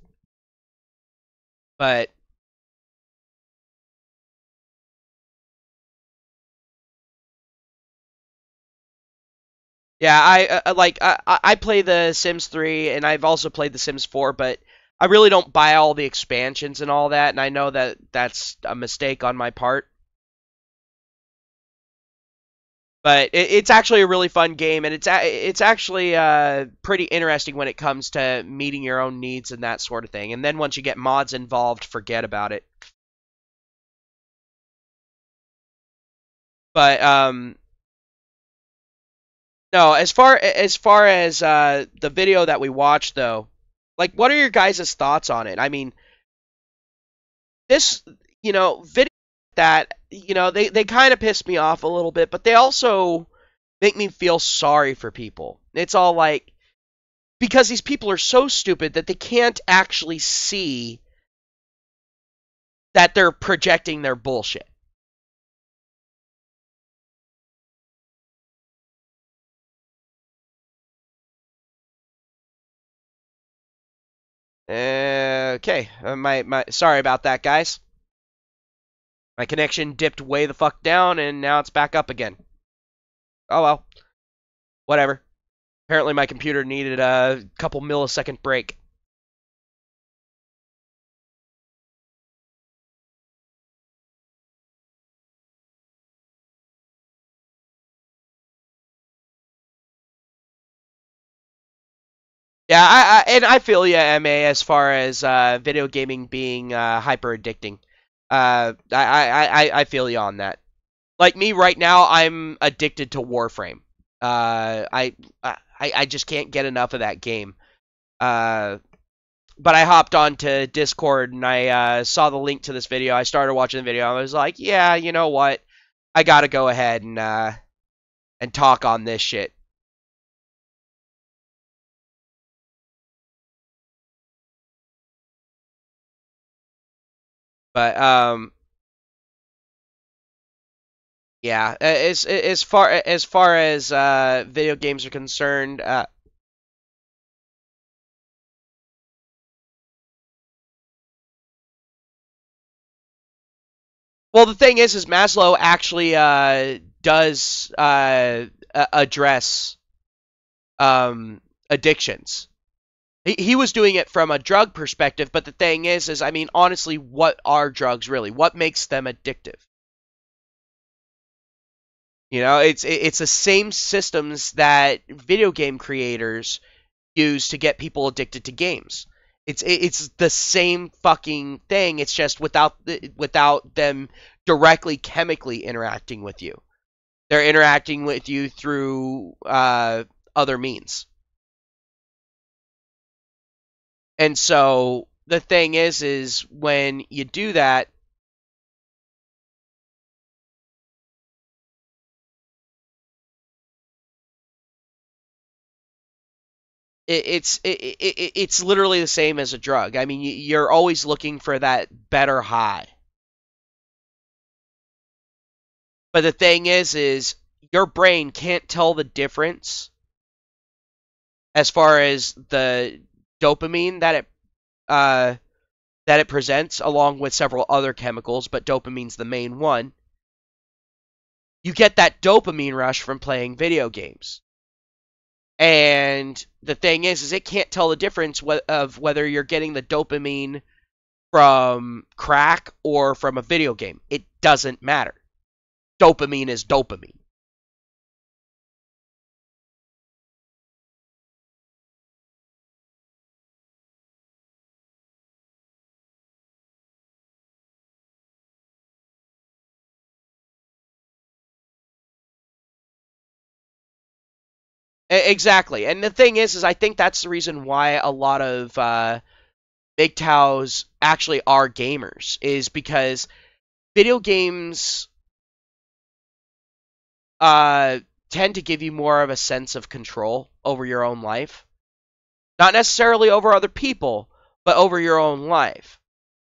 But yeah, I play the Sims 3 and I've also played the Sims 4, but I really don't buy all the expansions and all that, and I know that that's a mistake on my part. But it's actually a really fun game, and it's actually pretty interesting when it comes to meeting your own needs and that sort of thing. And then once you get mods involved, forget about it. But no, as far as the video that we watched though, like, what are your guys' thoughts on it? I mean, this video that they kind of piss me off a little bit, but they also make me feel sorry for people. It's all like, because these people are so stupid that they can't actually see that they're projecting their bullshit. Okay, my sorry about that, guys. My connection dipped way the fuck down, and now it's back up again. Oh well, whatever. Apparently my computer needed a couple millisecond break. Yeah, and I feel ya, MA, as far as video gaming being hyper addicting. I feel you on that. Like me right now, I'm addicted to Warframe. I just can't get enough of that game. But I hopped onto Discord and I saw the link to this video. I started watching the video. I was like, yeah, you know what? I gotta go ahead and talk on this shit. But yeah, as far as video games are concerned, well, the thing is Maslow actually does address addictions. He was doing it from a drug perspective, but the thing is I mean, honestly, what are drugs really? What makes them addictive? It's the same systems that video game creators use to get people addicted to games. It's the same fucking thing. It's just without them directly chemically interacting with you. They're interacting with you through other means. And so the thing is when you do that, it's literally the same as a drug. I mean, you're always looking for that better high. But the thing is your brain can't tell the difference as far as the dopamine that it presents, along with several other chemicals, but dopamine's the main one. You get that dopamine rush from playing video games. And the thing is it can't tell the difference of whether you're getting the dopamine from crack or from a video game. It doesn't matter. Dopamine is dopamine. Exactly. And the thing is I think that's the reason why a lot of MGTOWs actually are gamers, is because video games tend to give you more of a sense of control over your own life. Not necessarily over other people, but over your own life.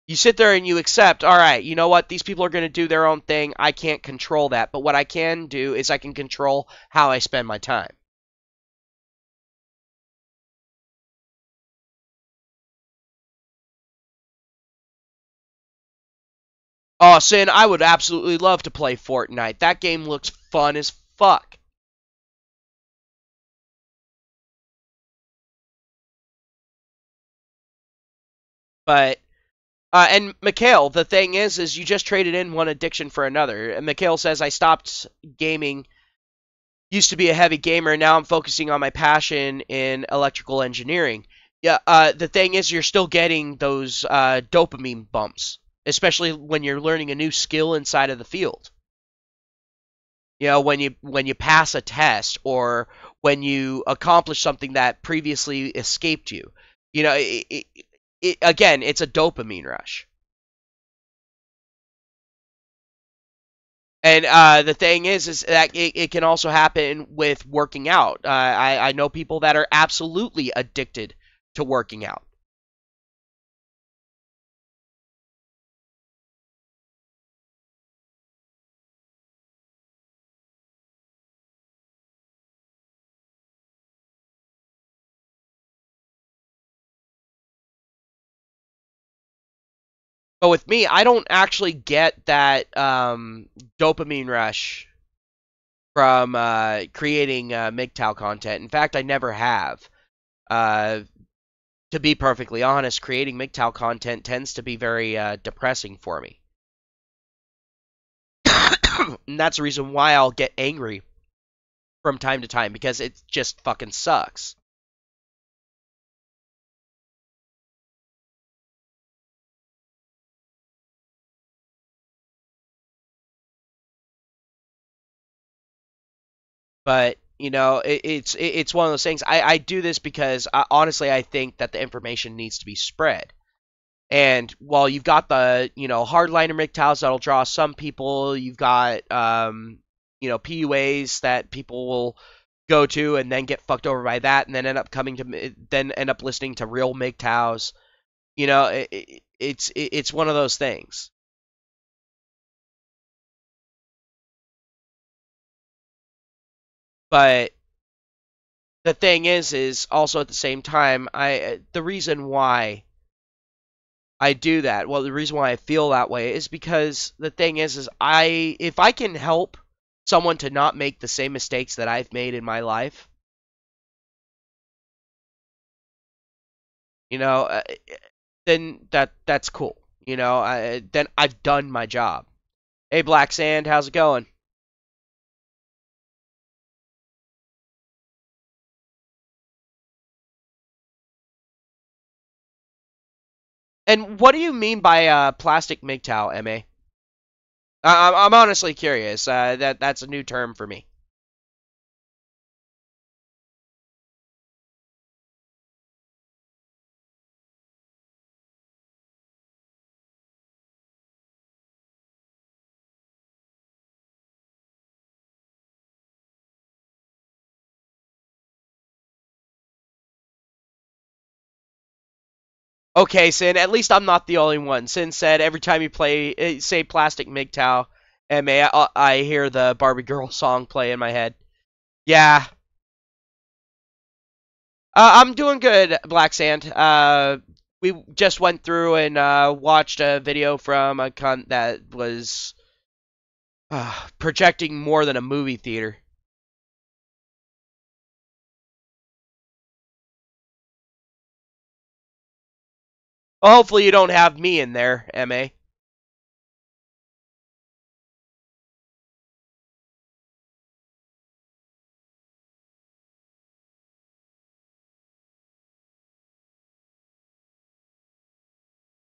You sit there and you accept, all right, you know what? These people are going to do their own thing. I can't control that. But what I can do is I can control how I spend my time. Oh, Sin, I would absolutely love to play Fortnite. That game looks fun as fuck. But and Mikhail, the thing is you just traded in one addiction for another. And Mikhail says, I stopped gaming. Used to be a heavy gamer, and now I'm focusing on my passion in electrical engineering. Yeah, the thing is, you're still getting those dopamine bumps, especially when you're learning a new skill inside of the field. You know, when you pass a test, or when you accomplish something that previously escaped you. You know, again, it's a dopamine rush. And the thing is that it can also happen with working out. I know people that are absolutely addicted to working out. But with me, I don't actually get that dopamine rush from creating MGTOW content. In fact, I never have. Uh, to be perfectly honest, creating MGTOW content tends to be very depressing for me. And that's the reason why I'll get angry from time to time, because it just fucking sucks. But you know, it's one of those things. I do this because honestly, I think that the information needs to be spread. And while you've got the hardliner MGTOWs that'll draw some people, you've got PUAs that people will go to and then get fucked over by that, and then end up listening to real MGTOWs. It's one of those things. But the thing is also at the same time, the reason why I do that, well, the reason why I feel that way is because the thing is if I can help someone to not make the same mistakes that I've made in my life, you know, then that's cool. Then I've done my job. Hey, Black Sand, how's it going? And what do you mean by plastic MGTOW, MA? I'm honestly curious. That's a new term for me. Okay, Sin, at least I'm not the only one. Sin said every time you say plastic MGTOW, MA, I hear the Barbie Girl song play in my head. Yeah. I'm doing good, Black Sand. We just went through and watched a video from a cunt that was projecting more than a movie theater. Well, hopefully you don't have me in there, MA.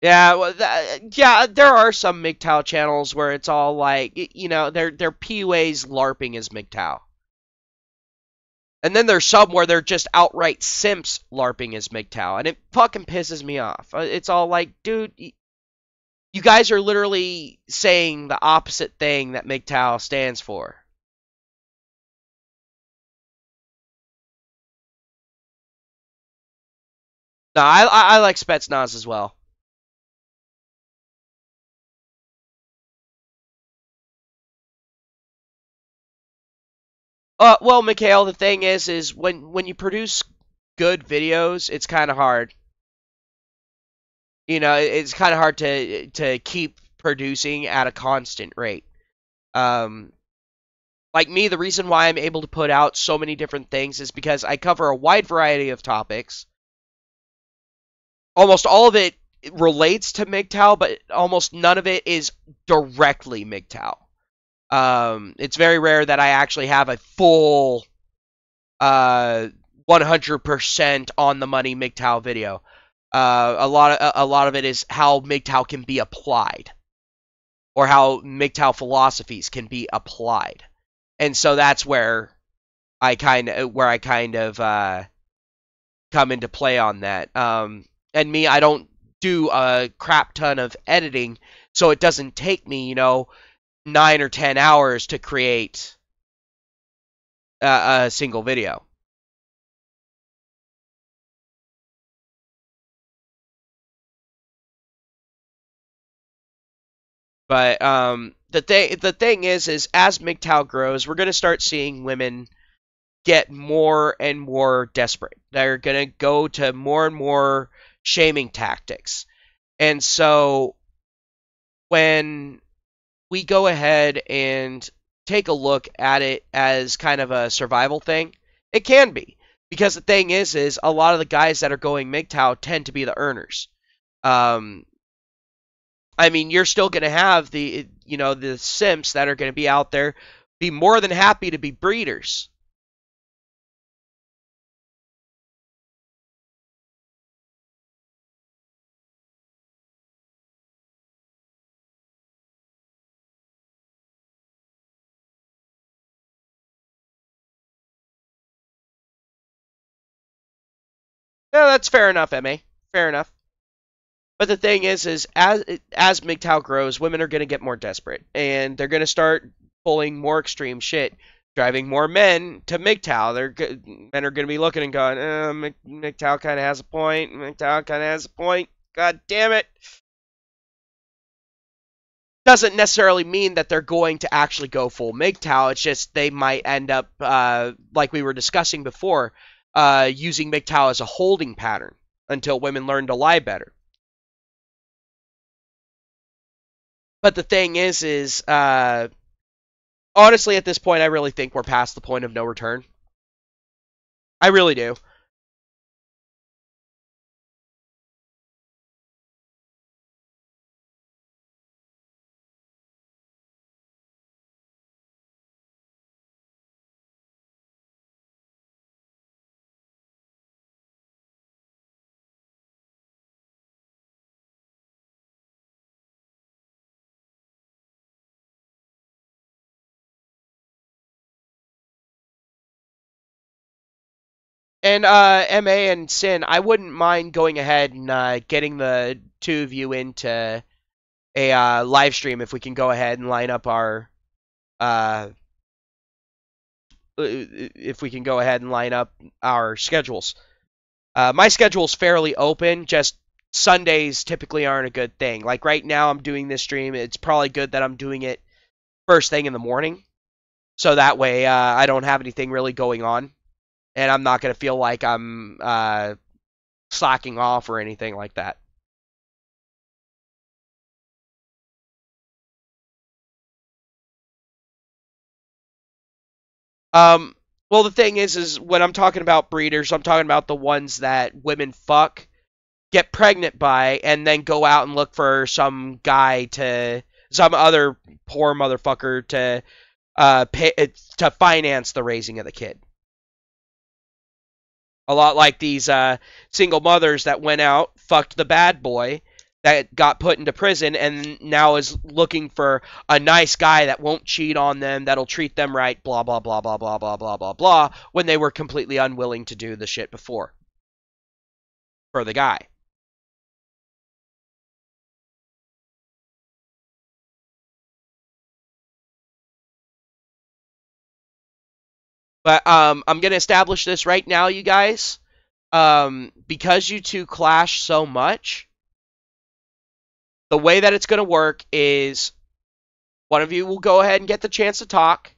Yeah, well, yeah, there are some MGTOW channels where it's all like, they're PUAs LARPing as MGTOW. And then there's some where they're just outright simps LARPing as MGTOW, and it fucking pisses me off. It's all like, dude, you guys are literally saying the opposite thing that MGTOW stands for. No, I like Spetsnaz as well. Well, Mikhail, the thing is when you produce good videos, it's kind of hard. It's kind of hard to keep producing at a constant rate. Um, like me, the reason why I'm able to put out so many different things is because I cover a wide variety of topics. Almost all of it relates to MGTOW, but almost none of it is directly MGTOW. It's very rare that I actually have a full 100% on the money MGTOW video. A lot of it is how MGTOW can be applied, or how MGTOW philosophies can be applied, and so that's where I kind of come into play on that. And me, I don't do a crap ton of editing, so it doesn't take me 9 or 10 hours to create a single video. But the thing is as MGTOW grows, we're gonna start seeing women get more and more desperate. They're gonna go to more and more shaming tactics, and so when we go ahead and take a look at it as kind of a survival thing, it can be, because the thing is a lot of the guys that are going MGTOW tend to be the earners. Um, I mean, you're still going to have the simps that are going to be out there, be more than happy to be breeders. Yeah, that's fair enough, Ma. Fair enough. But the thing is as MGTOW grows, women are going to get more desperate, and they're going to start pulling more extreme shit, driving more men to MGTOW. Men are going to be looking and going, MGTOW kind of has a point. MGTOW kind of has a point. God damn it. Doesn't necessarily mean that they're going to actually go full MGTOW. It's just they might end up, like we were discussing before, using MGTOW as a holding pattern until women learn to lie better. But the thing is honestly, at this point, I really think we're past the point of no return. I really do. And MA and Sin, I wouldn't mind going ahead and getting the two of you into a live stream if we can go ahead and line up our uh, if we can go ahead and line up our schedules. My schedule's fairly open, just Sundays typically aren't a good thing. Like right now, I'm doing this stream. It's probably good that I'm doing it first thing in the morning, so that way I don't have anything really going on, and I'm not gonna feel like I'm slacking off or anything like that. Um, well, the thing is when I'm talking about breeders, I'm talking about the ones that women fuck get pregnant by, and then go out and look for some other poor motherfucker to pay to finance the raising of the kid. A lot like these single mothers that went out, fucked the bad boy, that got put into prison, and now is looking for a nice guy that won't cheat on them, that'll treat them right, blah, blah, blah, blah, blah, blah, blah, blah, blah, when they were completely unwilling to do the shit before for the guy. But I'm going to establish this right now, you guys. Because you two clash so much, the way that it's going to work is one of you will go ahead and get the chance to talk,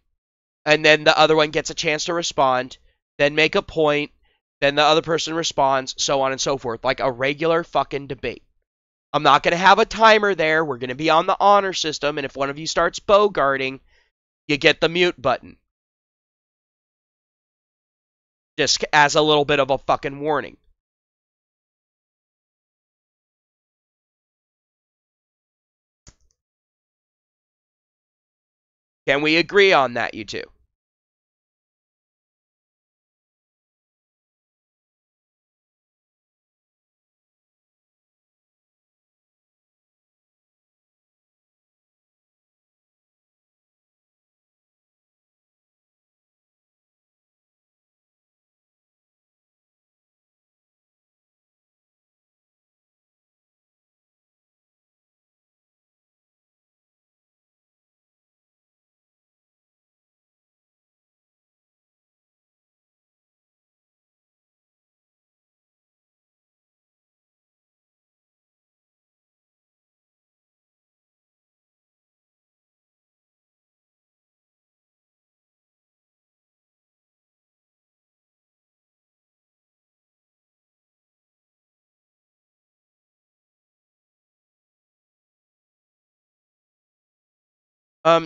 and then the other one gets a chance to respond, then make a point, then the other person responds, so on and so forth, like a regular fucking debate. I'm not going to have a timer there. We're going to be on the honor system, and if one of you starts bogarting, you get the mute button. Just as a little bit of a fucking warning. Can we agree on that, you two?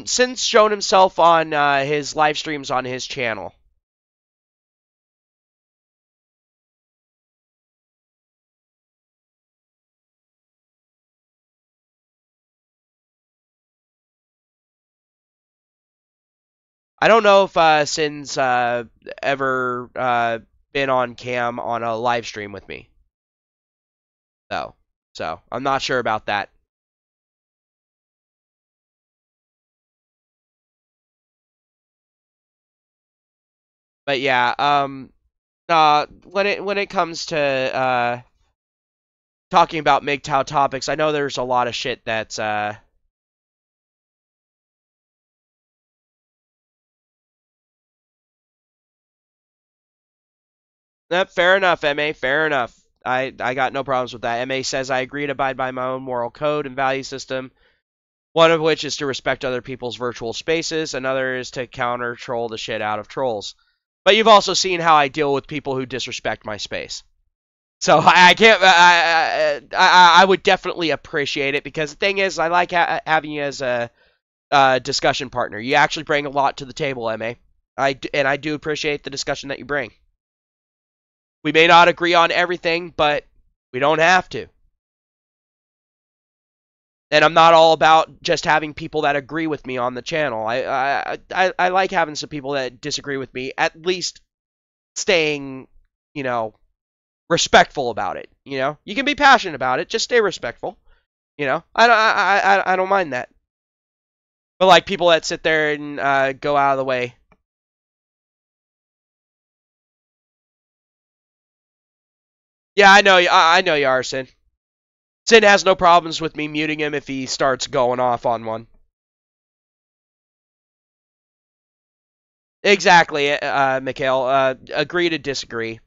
Sin's shown himself on his live streams on his channel. I don't know if Sin's ever been on cam on a live stream with me, though. So I'm not sure about that. But yeah, when it comes to talking about MGTOW topics, I know there's a lot of shit that's fair enough, MA, fair enough. I got no problems with that. MA says I agree to abide by my own moral code and value system. One of which is to respect other people's virtual spaces, another is to counter troll the shit out of trolls. But you've also seen how I deal with people who disrespect my space. So I can't. I would definitely appreciate it, because the thing is, I like having you as a discussion partner. You actually bring a lot to the table, MA. And I do appreciate the discussion that you bring. We may not agree on everything, but we don't have to. And I'm not all about just having people that agree with me on the channel. I like having some people that disagree with me, at least staying, respectful about it. You can be passionate about it, just stay respectful. I don't mind that. But like people that sit there and go out of the way. Yeah, I know you are, Sin. Sin has no problems with me muting him if he starts going off on one. Exactly, Mikhail. Agree to disagree.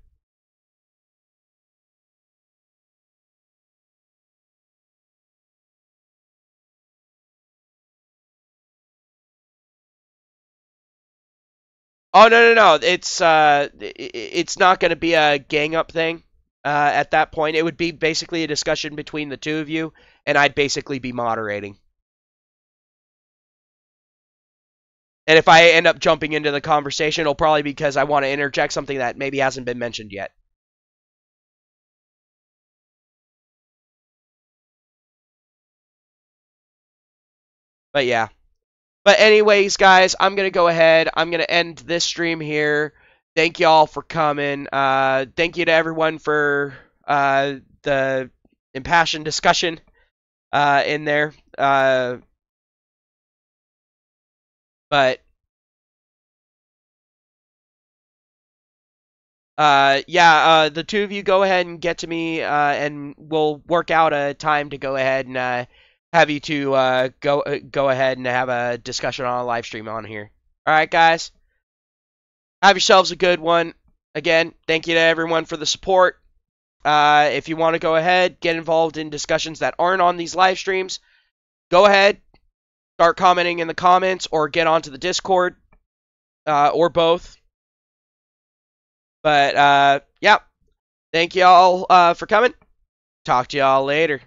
Oh, no. It's not going to be a gang up thing. At that point, it would be basically a discussion between the two of you, and I'd basically be moderating. And if I end up jumping into the conversation, it'll probably be because I want to interject something that maybe hasn't been mentioned yet. But yeah. But anyways, guys, I'm going to go ahead. I'm going to end this stream here. Thank y'all for coming. Thank you to everyone for the impassioned discussion in there. But yeah, the two of you go ahead and get to me, and we'll work out a time to go ahead and have you two go ahead and have a discussion on a live stream on here. All right, guys. Have yourselves a good one. Again, thank you to everyone for the support. If you want to go ahead, get involved in discussions that aren't on these live streams, go ahead, start commenting in the comments, or get onto the Discord, or both. But, yeah, thank y'all for coming. Talk to y'all later.